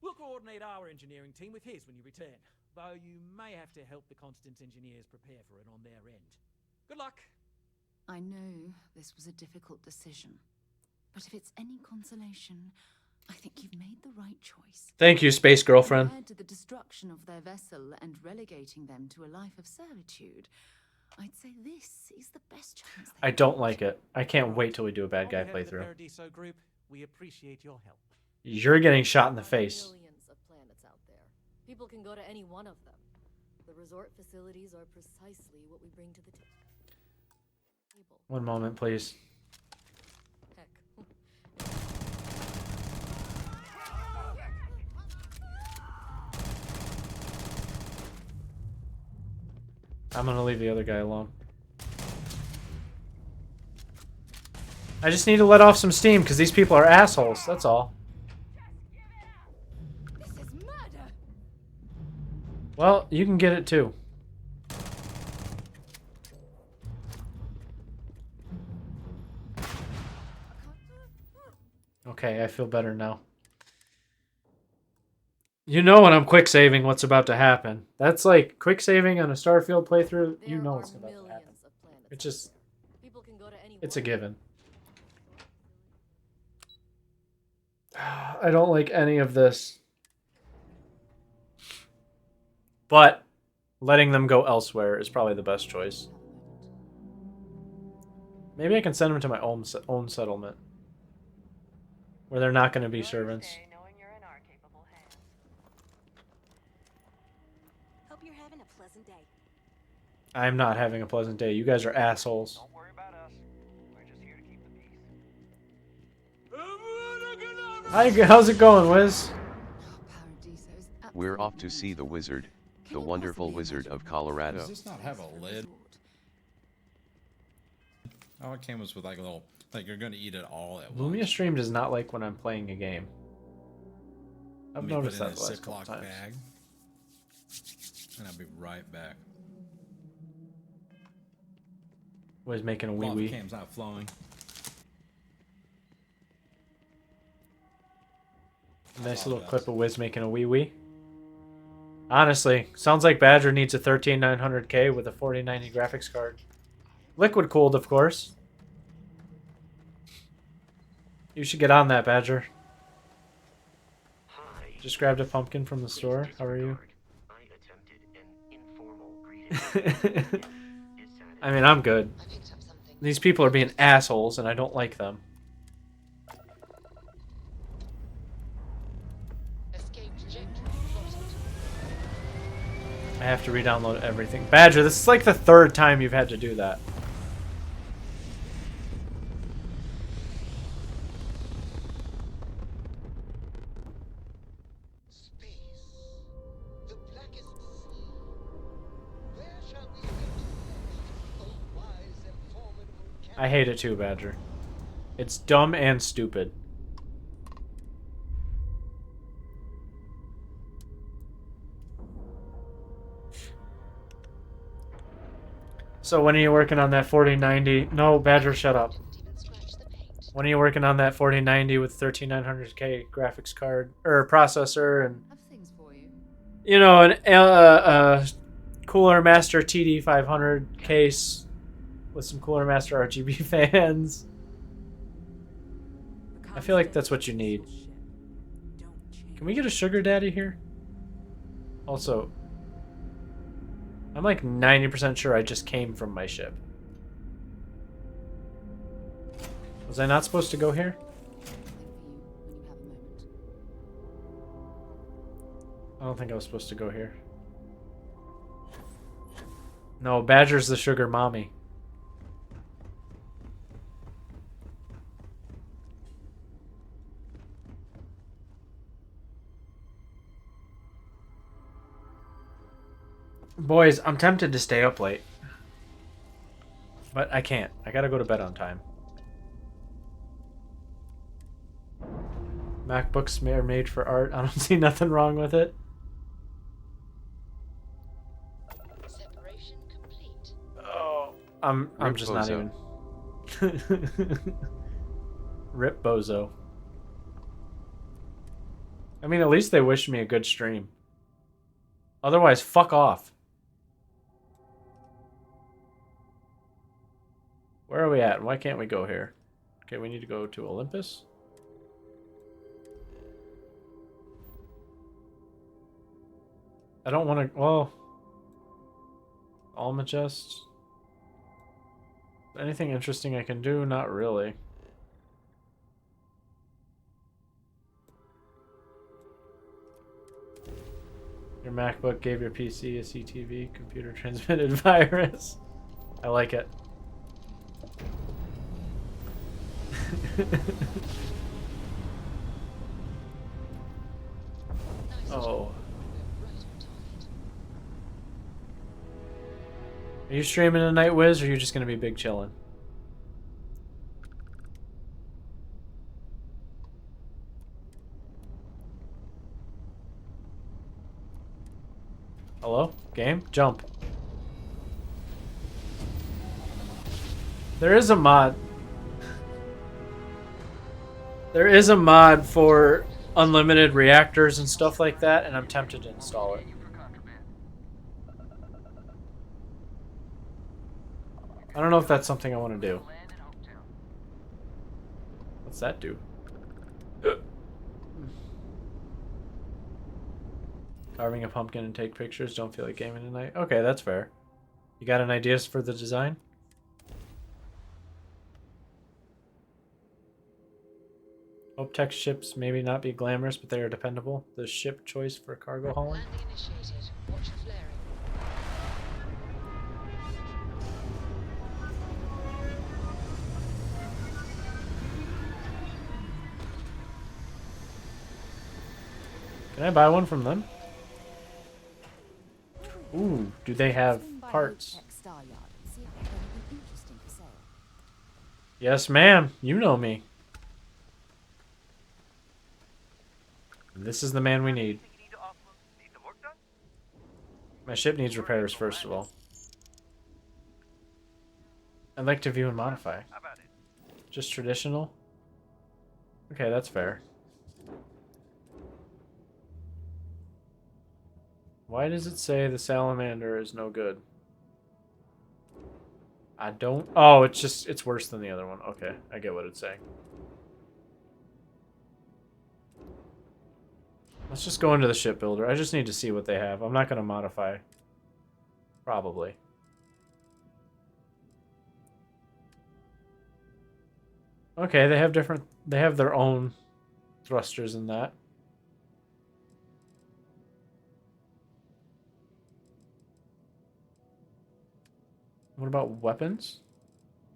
We'll coordinate our engineering team with his when you return, though you may have to help the Constance engineers prepare for it on their end. Good luck. I know this was a difficult decision, but if it's any consolation, I think you've made the right choice. Thank you, space girlfriend. Compared to the destruction of their vessel and relegating them to a life of servitude, I'd say this is the best chance. I don't like it. I can't wait till we do a bad guy On behalf of the playthrough. Paradiso group, we appreciate your help. You're getting shot in the face. Millions of planets out there. People can go to any one of them. The resort facilities are precisely what we bring to the table. One moment, please. Heck. I'm gonna leave the other guy alone. I just need to let off some steam because these people are assholes. That's all. This is murder. Well, you can get it too. Okay, I feel better now. You know when I'm quick saving what's about to happen. That's like quick saving on a Starfield playthrough. You know what's about to happen. It's just, it's a given. I don't like any of this. But letting them go elsewhere is probably the best choice. Maybe I can send them to my own settlement. Where they're not going to be servants. Hope you're having a pleasant day. I'm not having a pleasant day. You guys are assholes. Don't worry about us. We're just here to keep the peace. Hi, how's it going, Wiz? We're off to see the wizard, the wonderful wizard of Colorado. Does this not have a lid? Oh, it came with like a little, like you're gonna eat it all at once. Lumia Stream does not like when I'm playing a game. I've noticed that the last couple times. Bag, and I'll be right back. Wiz making a wee Well, wee. the cam's not flowing. Nice little clip of Wiz making a wee wee. Honestly, sounds like Badger needs a 13900K with a 4090 graphics card. Liquid cooled, of course. You should get on that, Badger. Hi. Just grabbed a pumpkin from the store. How are you? I attempted an informal greeting. I mean, I'm good. These people are being assholes, and I don't like them. I have to re-download everything. Badger, this is like the third time you've had to do that. I hate it too, Badger. It's dumb and stupid. So when are you working on that 4090? No, Badger, shut up. When are you working on that 4090 with 13900K graphics card or processor and you know an Cooler Master TD500 case with some Cooler Master RGB fans? I feel like that's what you need. Can we get a sugar daddy here? Also, I'm like 90% sure I just came from my ship. Was I not supposed to go here? I don't think I was supposed to go here. No, Badger's the sugar mommy. Boys, I'm tempted to stay up late. But I can't. I gotta go to bed on time. MacBooks are made for art. I don't see nothing wrong with it. Oh, I'm just not even. Rip Bozo. I mean, at least they wished me a good stream. Otherwise, fuck off. Where are we at? Why can't we go here? Okay, we need to go to Olympus. I don't want to... Well... Almagest... Anything interesting I can do? Not really. Your MacBook gave your PC a CTV, computer transmitted virus. I like it. Oh. Are you streaming tonight, Wiz, or are you just gonna be big chillin'? Hello? Game? Jump. There is a mod. There is a mod for unlimited reactors and stuff like that, and I'm tempted to install it. I don't know if that's something I want to do. What's that do? Carving a pumpkin and take pictures. Don't feel like gaming tonight. Okay, that's fair. You got an ideas for the design? Hope tech ships maybe not be glamorous, but they are dependable. The ship choice for cargo hauling. Can I buy one from them? Ooh, do they have parts? Yes, ma'am. You know me. This is the man we need. My ship needs repairs, first of all. I'd like to view and modify. Just traditional? Okay, that's fair. Why does it say the salamander is no good? I don't... Oh, it's worse than the other one. Okay, I get what it's saying. Let's just go into the shipbuilder. I just need to see what they have. I'm not going to modify. Probably. Okay, they have different... They have their own thrusters in that. What about weapons?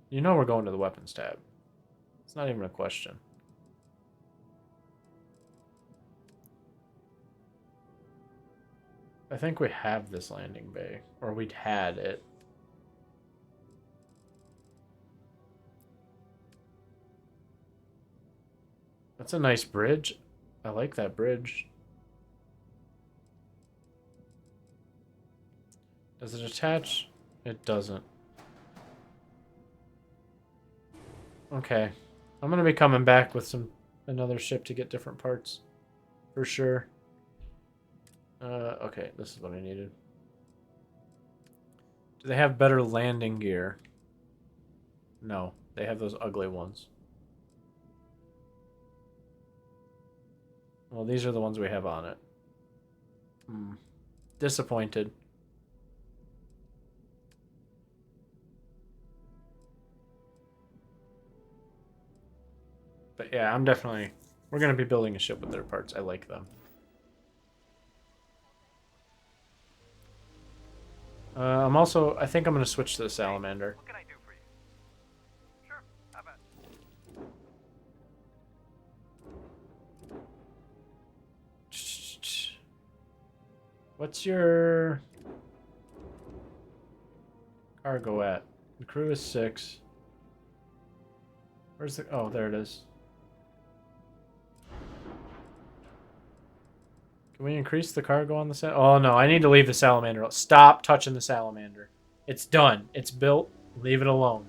You know we're going to the weapons tab. It's not even a question. I think we have this landing bay, or we'd had it. That's a nice bridge. I like that bridge. Does it attach? It doesn't. Okay. I'm gonna be coming back with another ship to get different parts. For sure. Okay, this is what I needed. Do they have better landing gear? No, they have those ugly ones. Well, these are the ones we have on it. Disappointed. But yeah, we're going to be building a ship with their parts. I like them. I think I'm going to switch to the salamander. What can I do for you? Sure, how about it? What's your cargo at? The crew is 6. Where's the... Oh, there it is. Can we increase the cargo on the Oh, no. I need to leave the salamander. Stop touching the salamander. It's done. It's built. Leave it alone.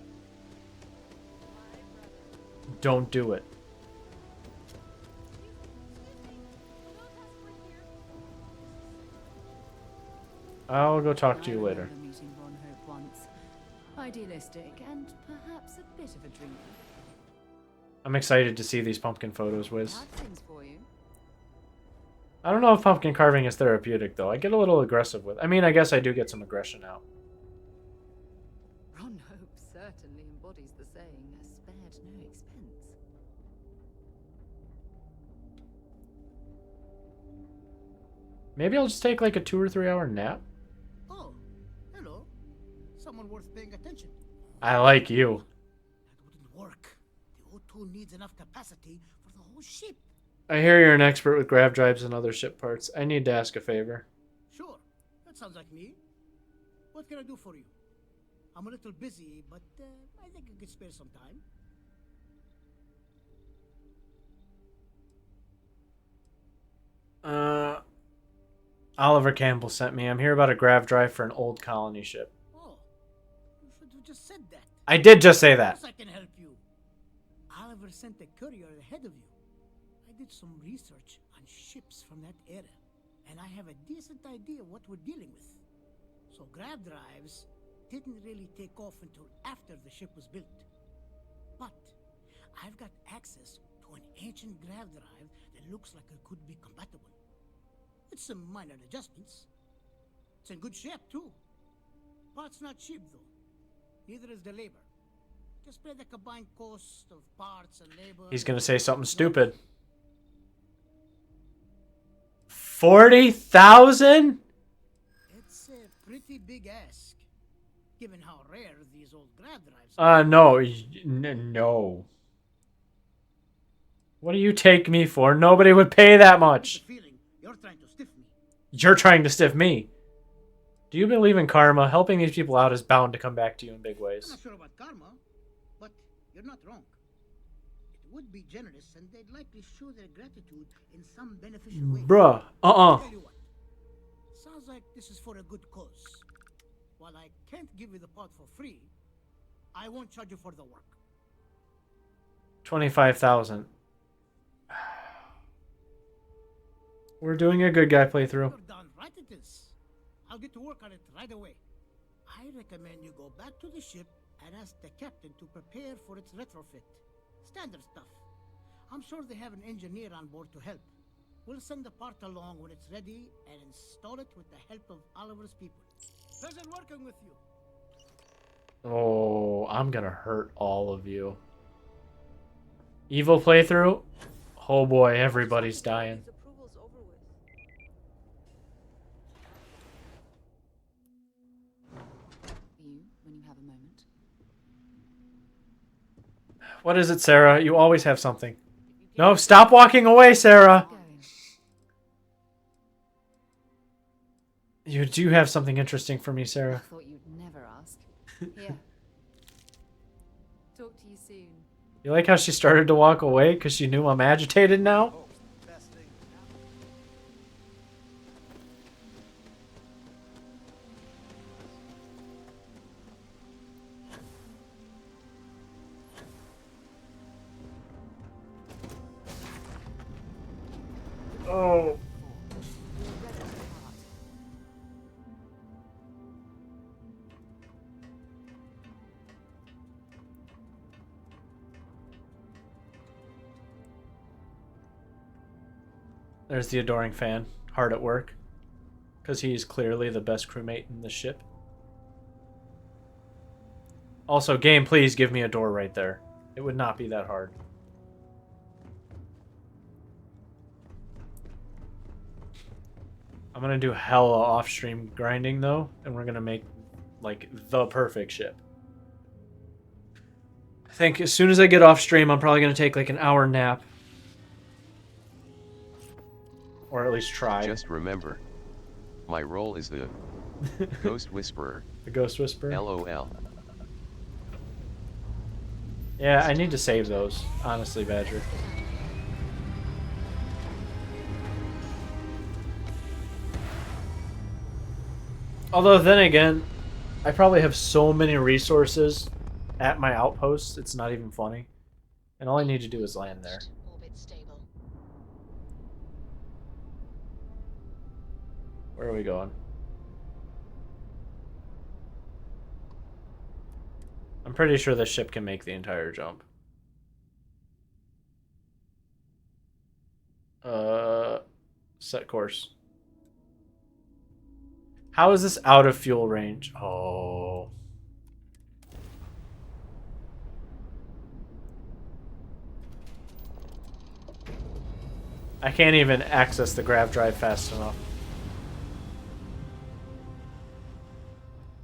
Don't do it. I'll go talk to you later. Idealistic and perhaps a bit of a drinker. I'm excited to see these pumpkin photos, Wiz. Things for you. I don't know if pumpkin carving is therapeutic, though. I get a little aggressive with. I mean, I guess I do get some aggression out. Ron Hope certainly embodies the saying, spared no expense. Maybe I'll just take like a 2 or 3 hour nap. Oh, hello. Someone worth paying attention to. I like you. That wouldn't work. The O2 needs enough capacity for the whole ship. I hear you're an expert with grav drives and other ship parts. I need to ask a favor. Sure, that sounds like me. What can I do for you? I'm a little busy, but I think I could spare some time. Oliver Campbell sent me. I'm here about a grav drive for an old colony ship. Oh, you should have just said that. I did just say that. Of course I can help you. Oliver sent a courier ahead of you. I did some research on ships from that era, and I have a decent idea what we're dealing with. So grav drives didn't really take off until after the ship was built. But I've got access to an ancient grav drive that looks like it could be compatible. It's some minor adjustments. It's in good shape, too. Parts not cheap, though. Neither is the labor. Just pay the combined cost of parts and labor. He's gonna say something stupid. 40,000? It's a pretty big ask, given how rare these old grav drives are. No. No. What do you take me for? Nobody would pay that much. You're trying to stiff me. You're trying to stiff me. Do you believe in karma? Helping these people out is bound to come back to you in big I'm ways. not sure about karma, but you're not wrong. It would be generous, and they'd likely show their gratitude in some beneficial way. Bruh. Tell you what, sounds like this is for a good cause. While I can't give you the part for free, I won't charge you for the work. 25,000. We're doing a good guy playthrough. You're done right it is. I'll get to work on it right away. I recommend you go back to the ship and ask the captain to prepare for its retrofit. Standard stuff. I'm sure they have an engineer on board to help. We'll send the part along when it's ready and install it with the help of Oliver's people. Pleasure working with you. Oh, I'm gonna hurt all of you. Evil playthrough? Oh boy, everybody's dying. You, when you have a moment. What is it, Sarah? You always have something. No, stop walking away, Sarah! You do have something interesting for me, Sarah. I thought you'd never ask. Here. Talk to you soon. You like how she started to walk away because she knew I'm agitated now? Oh. There's the adoring fan, hard at work, because he's clearly the best crewmate in the ship. Also, game, please give me a door right there. It would not be that hard. I'm gonna do hella off-stream grinding though, and we're gonna make like the perfect ship. I think as soon as I get off stream, I'm probably gonna take like an hour nap. Or at least try. Just remember, my role is the Ghost Whisperer. The Ghost Whisperer? LOL. Yeah, I need to save those, honestly, Badger. Although then again, I probably have so many resources at my outposts, it's not even funny. And all I need to do is land there. Where are we going? I'm pretty sure this ship can make the entire jump. Set course. How is this out of fuel range? Oh. I can't even access the grav drive fast enough.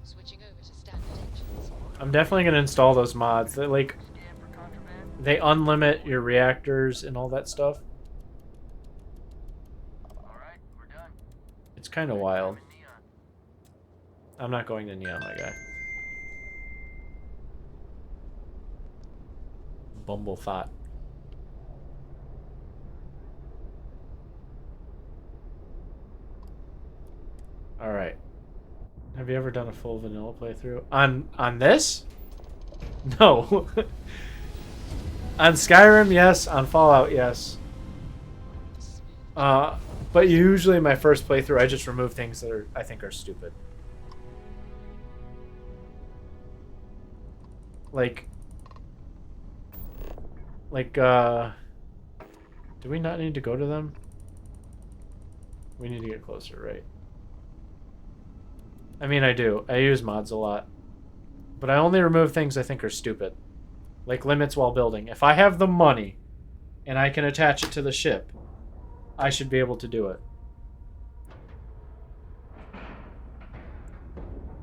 Switching over to standard engines. I'm definitely gonna install those mods. They like they unlimit your reactors and all that stuff. Alright, we're done. It's kind of wild. I'm not going to Neon, my guy. Bumble thought. Alright. Have you ever done a full vanilla playthrough? On this? No. On Skyrim, yes. On Fallout, yes. But usually my first playthrough, I just remove things that I think are stupid. Like, do we not need to go to them? We need to get closer, right? I mean, I do. I use mods a lot. But I only remove things I think are stupid. Like limits while building. If I have the money and I can attach it to the ship, I should be able to do it.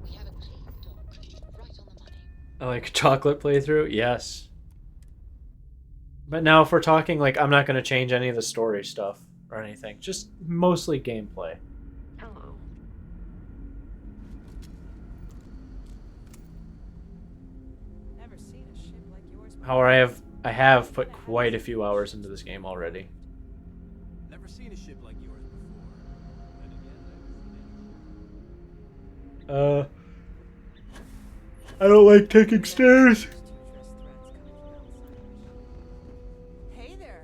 We have a clean dock, right on the money. Like a chocolate playthrough? Yes. But now if we're talking, like, I'm not going to change any of the story stuff or anything. Just mostly gameplay. Hello. Never seen a ship like yours before. However, I have put quite a few hours into this game already. Never seen a ship like yours before. Then again, I don't like taking stairs. Hey there.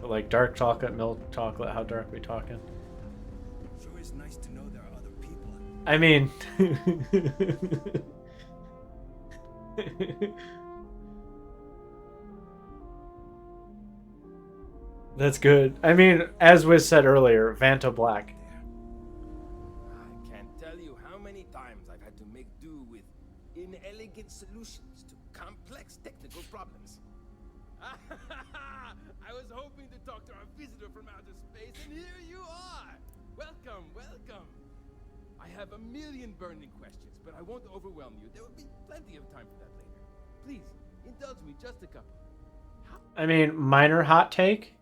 But like dark chocolate, milk chocolate, how dark are we talking? Sure is nice to know there are other people. I mean... That's good. I mean, as was said earlier, Vanta Black. I can't tell you how many times I've had to make do with inelegant solutions to complex technical problems. I was hoping to talk to our visitor from outer space, and here you are! Welcome, welcome! I have a million burning questions, but I won't overwhelm you. There will be plenty of time for that later. Please, indulge me just a couple. I mean, minor hot take.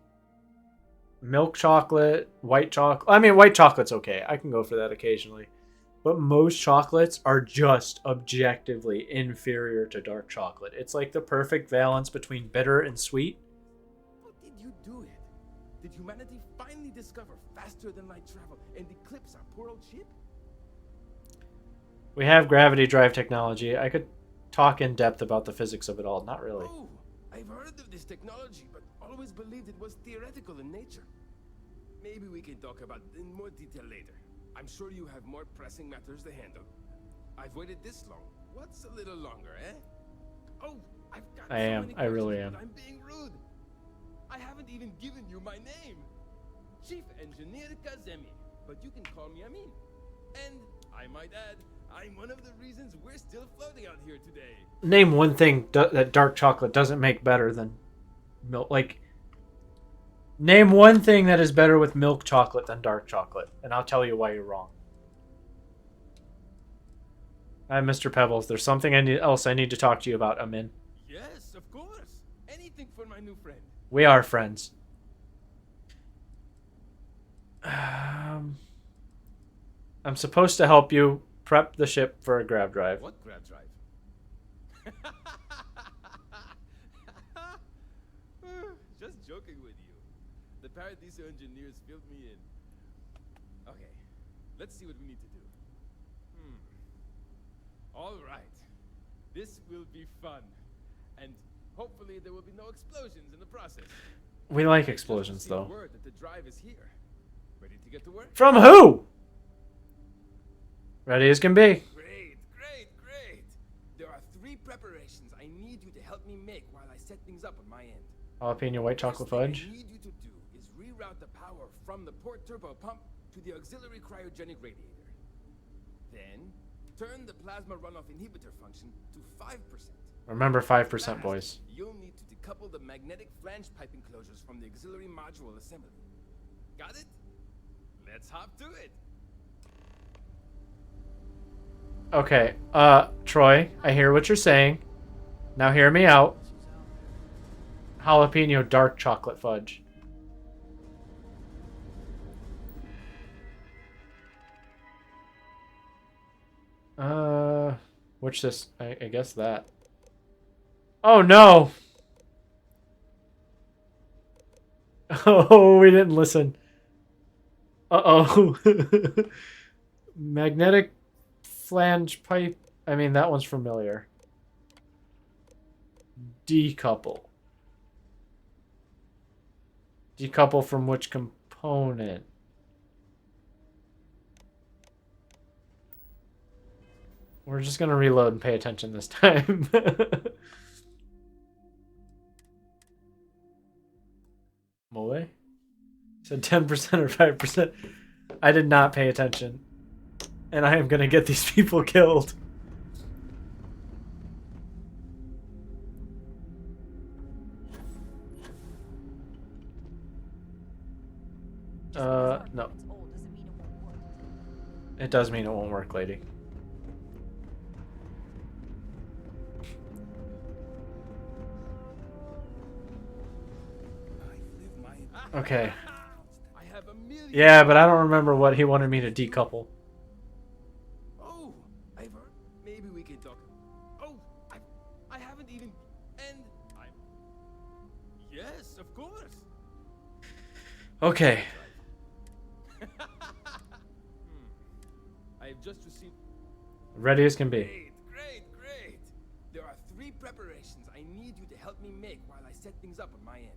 Milk chocolate, white chocolate. I mean, white chocolate's okay. I can go for that occasionally. But most chocolates are just objectively inferior to dark chocolate. It's like the perfect balance between bitter and sweet. How did you do it? Did humanity finally discover faster than light travel and eclipse our poor old ship? We have gravity drive technology. I could talk in depth about the physics of it all. Not really. Oh, I've heard of this technology, but always believed it was theoretical in nature. Maybe we can talk about it in more detail later. I'm sure you have more pressing matters to handle. I've waited this long. What's a little longer, eh? Oh, I've got I am. I really am. I'm being rude. I haven't even given you my name. Chief Engineer Kazemi, but you can call me Amin. And I might add, I'm one of the reasons we're still floating out here today. Name one thing that dark chocolate doesn't make better than milk. Like, name one thing that is better with milk chocolate than dark chocolate, and I'll tell you why you're wrong. Mr. Pebbles, there's something else I need to talk to you about, Amin. Yes, of course. Anything for my new friend. We are friends. I'm supposed to help you prep the ship for a grav drive. What grav drive? Just joking with you. The Paradiso engineers filled me in. Okay, let's see what we need to do. All right. This will be fun. And hopefully there will be no explosions in the process. We like explosions, though. Word that the drive is here. Ready to get to work? From who? Ready as can be. Great, great, great. There are 3 preparations I need you to help me make while I set things up on my end. Jalapeno white chocolate First thing fudge. I need you to do is reroute the power from the port turbo pump to the auxiliary cryogenic radiator. Then, turn the plasma runoff inhibitor function to 5%. Remember 5%, boys. You'll need to decouple the magnetic flange pipe enclosures from the auxiliary module assembly. Got it? Let's hop to it. Okay, Troy, I hear what you're saying. Now hear me out. Jalapeno dark chocolate fudge. Which this? I guess that. Oh no! Oh, we didn't listen. Uh-oh. Magnetic flange pipe. I mean, that one's familiar. Decouple. Decouple from which component? We're just gonna reload and pay attention this time. Mole? Said 10% or 5%. I did not pay attention. And I am gonna get these people killed. No. It does mean it won't work, lady. Okay. Yeah, but I don't remember what he wanted me to decouple. Oh, I've heard. Maybe we can talk. Oh, I haven't even. And I. Yes, of course. Okay. I've just received. Ready as can be. Great. There are 3 preparations I need you to help me make while I set things up on my end.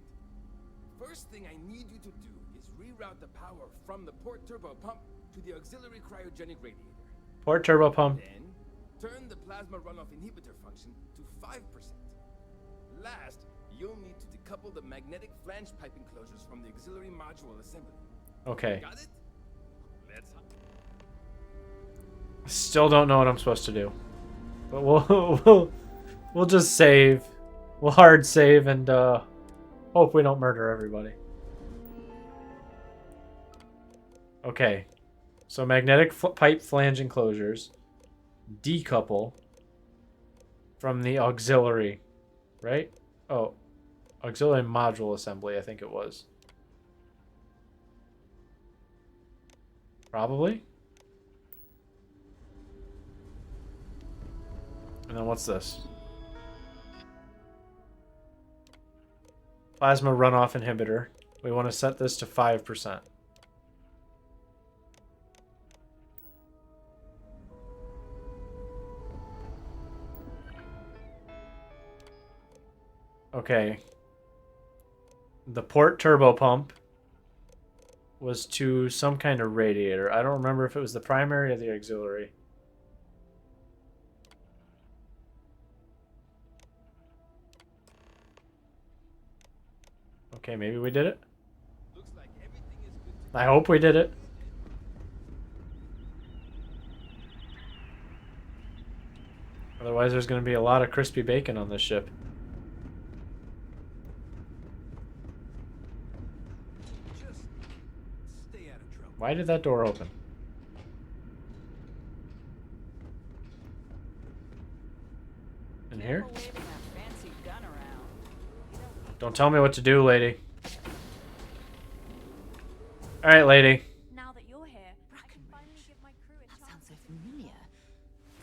First thing I need you to do is reroute the power from the port turbo pump to the auxiliary cryogenic radiator. Port turbo pump. Then, turn the plasma runoff inhibitor function to 5%. Last, you'll need to decouple the magnetic flange pipe enclosures from the auxiliary module assembly. Okay. Got it? Let's hop. Still don't know what I'm supposed to do. But we'll just save. We'll hard save and hope we don't murder everybody. Okay. So magnetic pipe flange enclosures decouple from the auxiliary, right? Oh, auxiliary module assembly, I think it was. Probably. And then what's this? Plasma runoff inhibitor. We want to set this to 5%. Okay. The port turbo pump was to some kind of radiator. I don't remember if it was the primary or the auxiliary. Okay, maybe we did it. I hope we did it. Otherwise, there's going to be a lot of crispy bacon on this ship. Why did that door open? In here? Don't tell me what to do, lady. Alright, lady. Now that you're here, I can finally give my crew a chance. That sounds so familiar.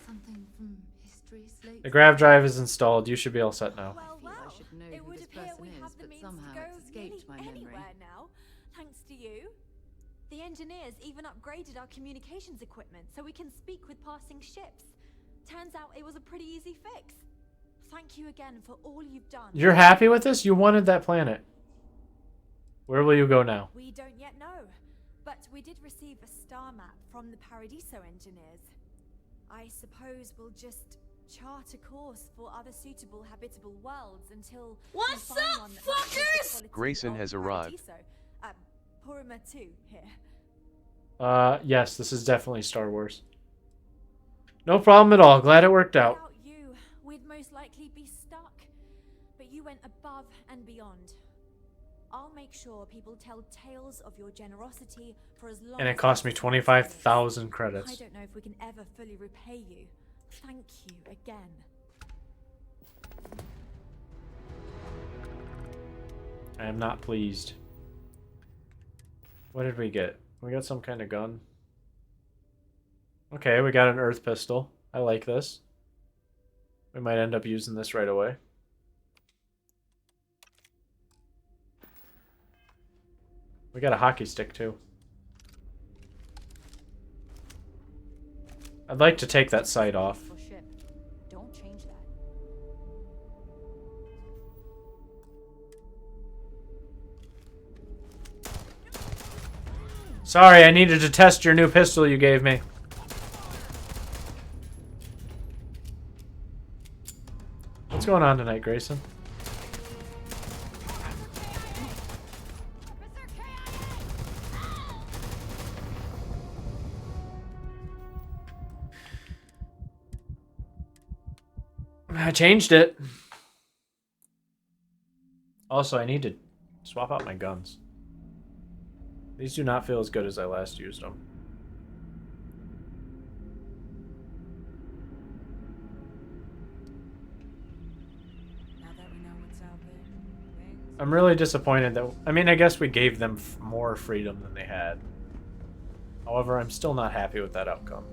Something from history slate. The grav drive is installed. You should be all set now. I should know It who would this appear person we is, have the but means somehow to go it's escaped my nearly memory. anywhere now, thanks to you. The engineers even upgraded our communications equipment so we can speak with passing ships. Turns out it was a pretty easy fix. Thank you again for all you've done. You're happy with this? You wanted that planet. Where will you go now? We don't yet know, but we did receive a star map from the Paradiso engineers. I suppose we'll just chart a course for other suitable habitable worlds until What's we find up, one that matches the fuckers? quality Grayson of has arrived. Paradiso. Purima 2 here. Yes, this is definitely Star Wars. No problem at all. Glad it worked out. Without you, we'd most likely be stuck. But you went above and beyond. I'll make sure people tell tales of your generosity for as long And it as cost me this 25,000 I credits. don't know if we can ever fully repay you. Thank you again. I am not pleased. What did we get? We got some kind of gun. Okay, we got an earth pistol. I like this. We might end up using this right away. We got a hockey stick too. I'd like to take that sight off. Don't change that. Sorry, I needed to test your new pistol you gave me. What's going on tonight, Grayson? I changed it. Also, I need to swap out my guns. These do not feel as good as I last used them. Now that we know what's out there, I'm really disappointed that... I mean, I guess we gave them more freedom than they had. However, I'm still not happy with that outcome.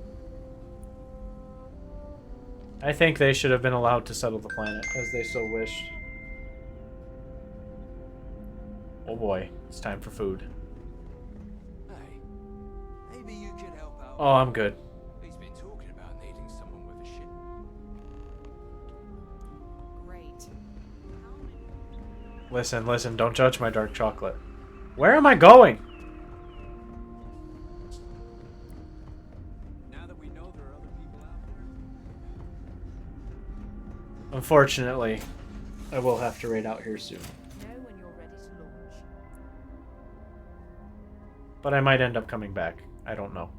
I think they should have been allowed to settle the planet, as they so wished. Oh boy, it's time for food. Hey, maybe you could help out. Oh, I'm good. He's been talking about needing someone with a ship. great. Listen, listen, don't judge my dark chocolate. Where am I going? Now that we know there are other people out there. Unfortunately, I will have to raid out here soon. Know when you're ready to launch. But I might end up coming back. I don't know.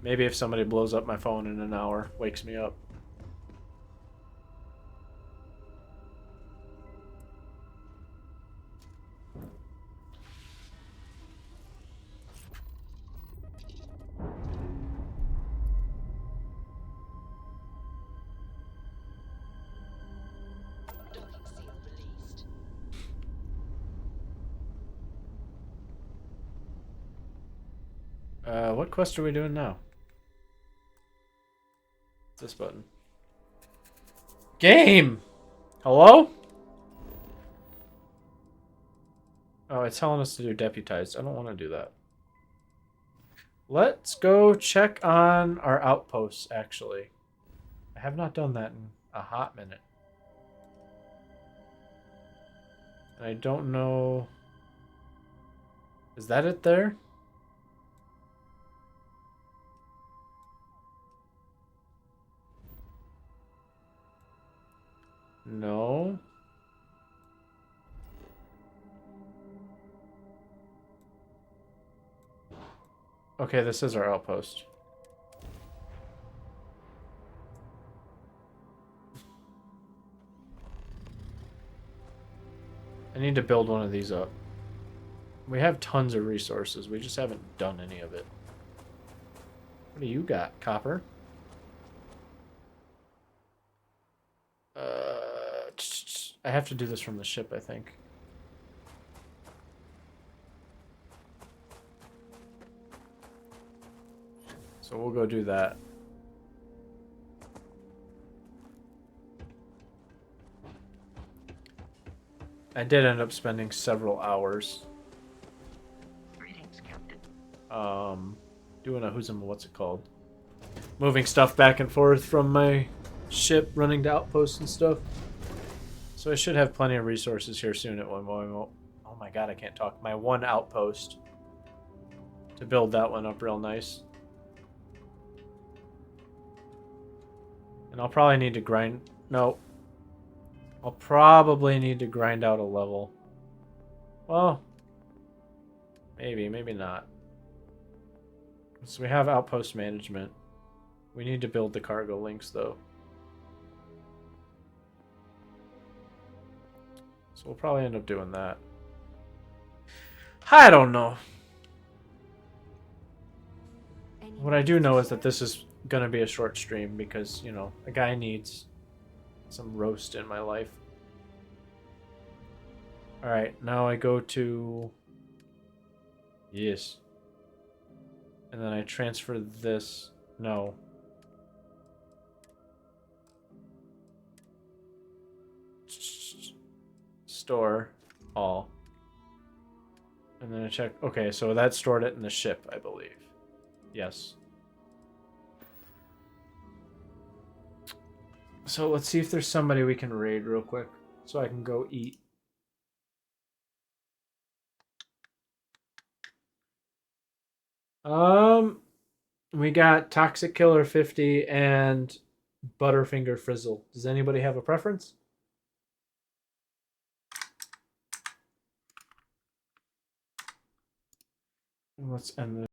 Maybe if somebody blows up my phone in an hour, wakes me up. Docking seal released. What quest are we doing now? This button. Game! Hello? Oh, it's telling us to do deputized. I don't want to do that. Let's go check on our outposts, actually. I have not done that in a hot minute. And I don't know... Is that it there? No. Okay, this is our outpost. I need to build one of these up. We have tons of resources. We just haven't done any of it. What do you got, Copper? I have to do this from the ship, I think. So we'll go do that. I did end up spending several hours. Greetings, Captain. Doing a what's it called? Moving stuff back and forth from my ship, running to outposts and stuff. So I should have plenty of resources here soon at one moment. Oh my god, I can't talk. My one outpost. To build that one up real nice. And I'll probably need to grind... No. I'll probably need to grind out a level. Well, maybe, maybe not. So we have outpost management. We need to build the cargo links, though. So we'll probably end up doing that. I don't know. What I do know is that this is going to be a short stream because, you know, a guy needs some roast in my life. Alright, now I go to... Yes. And then I transfer this... No. Store all. And then I check... Okay, so that stored it in the ship, I believe. Yes. So let's see if there's somebody we can raid real quick. So I can go eat. We got Toxic Killer 50 and Butterfinger Frizzle. Does anybody have a preference? Let's end this.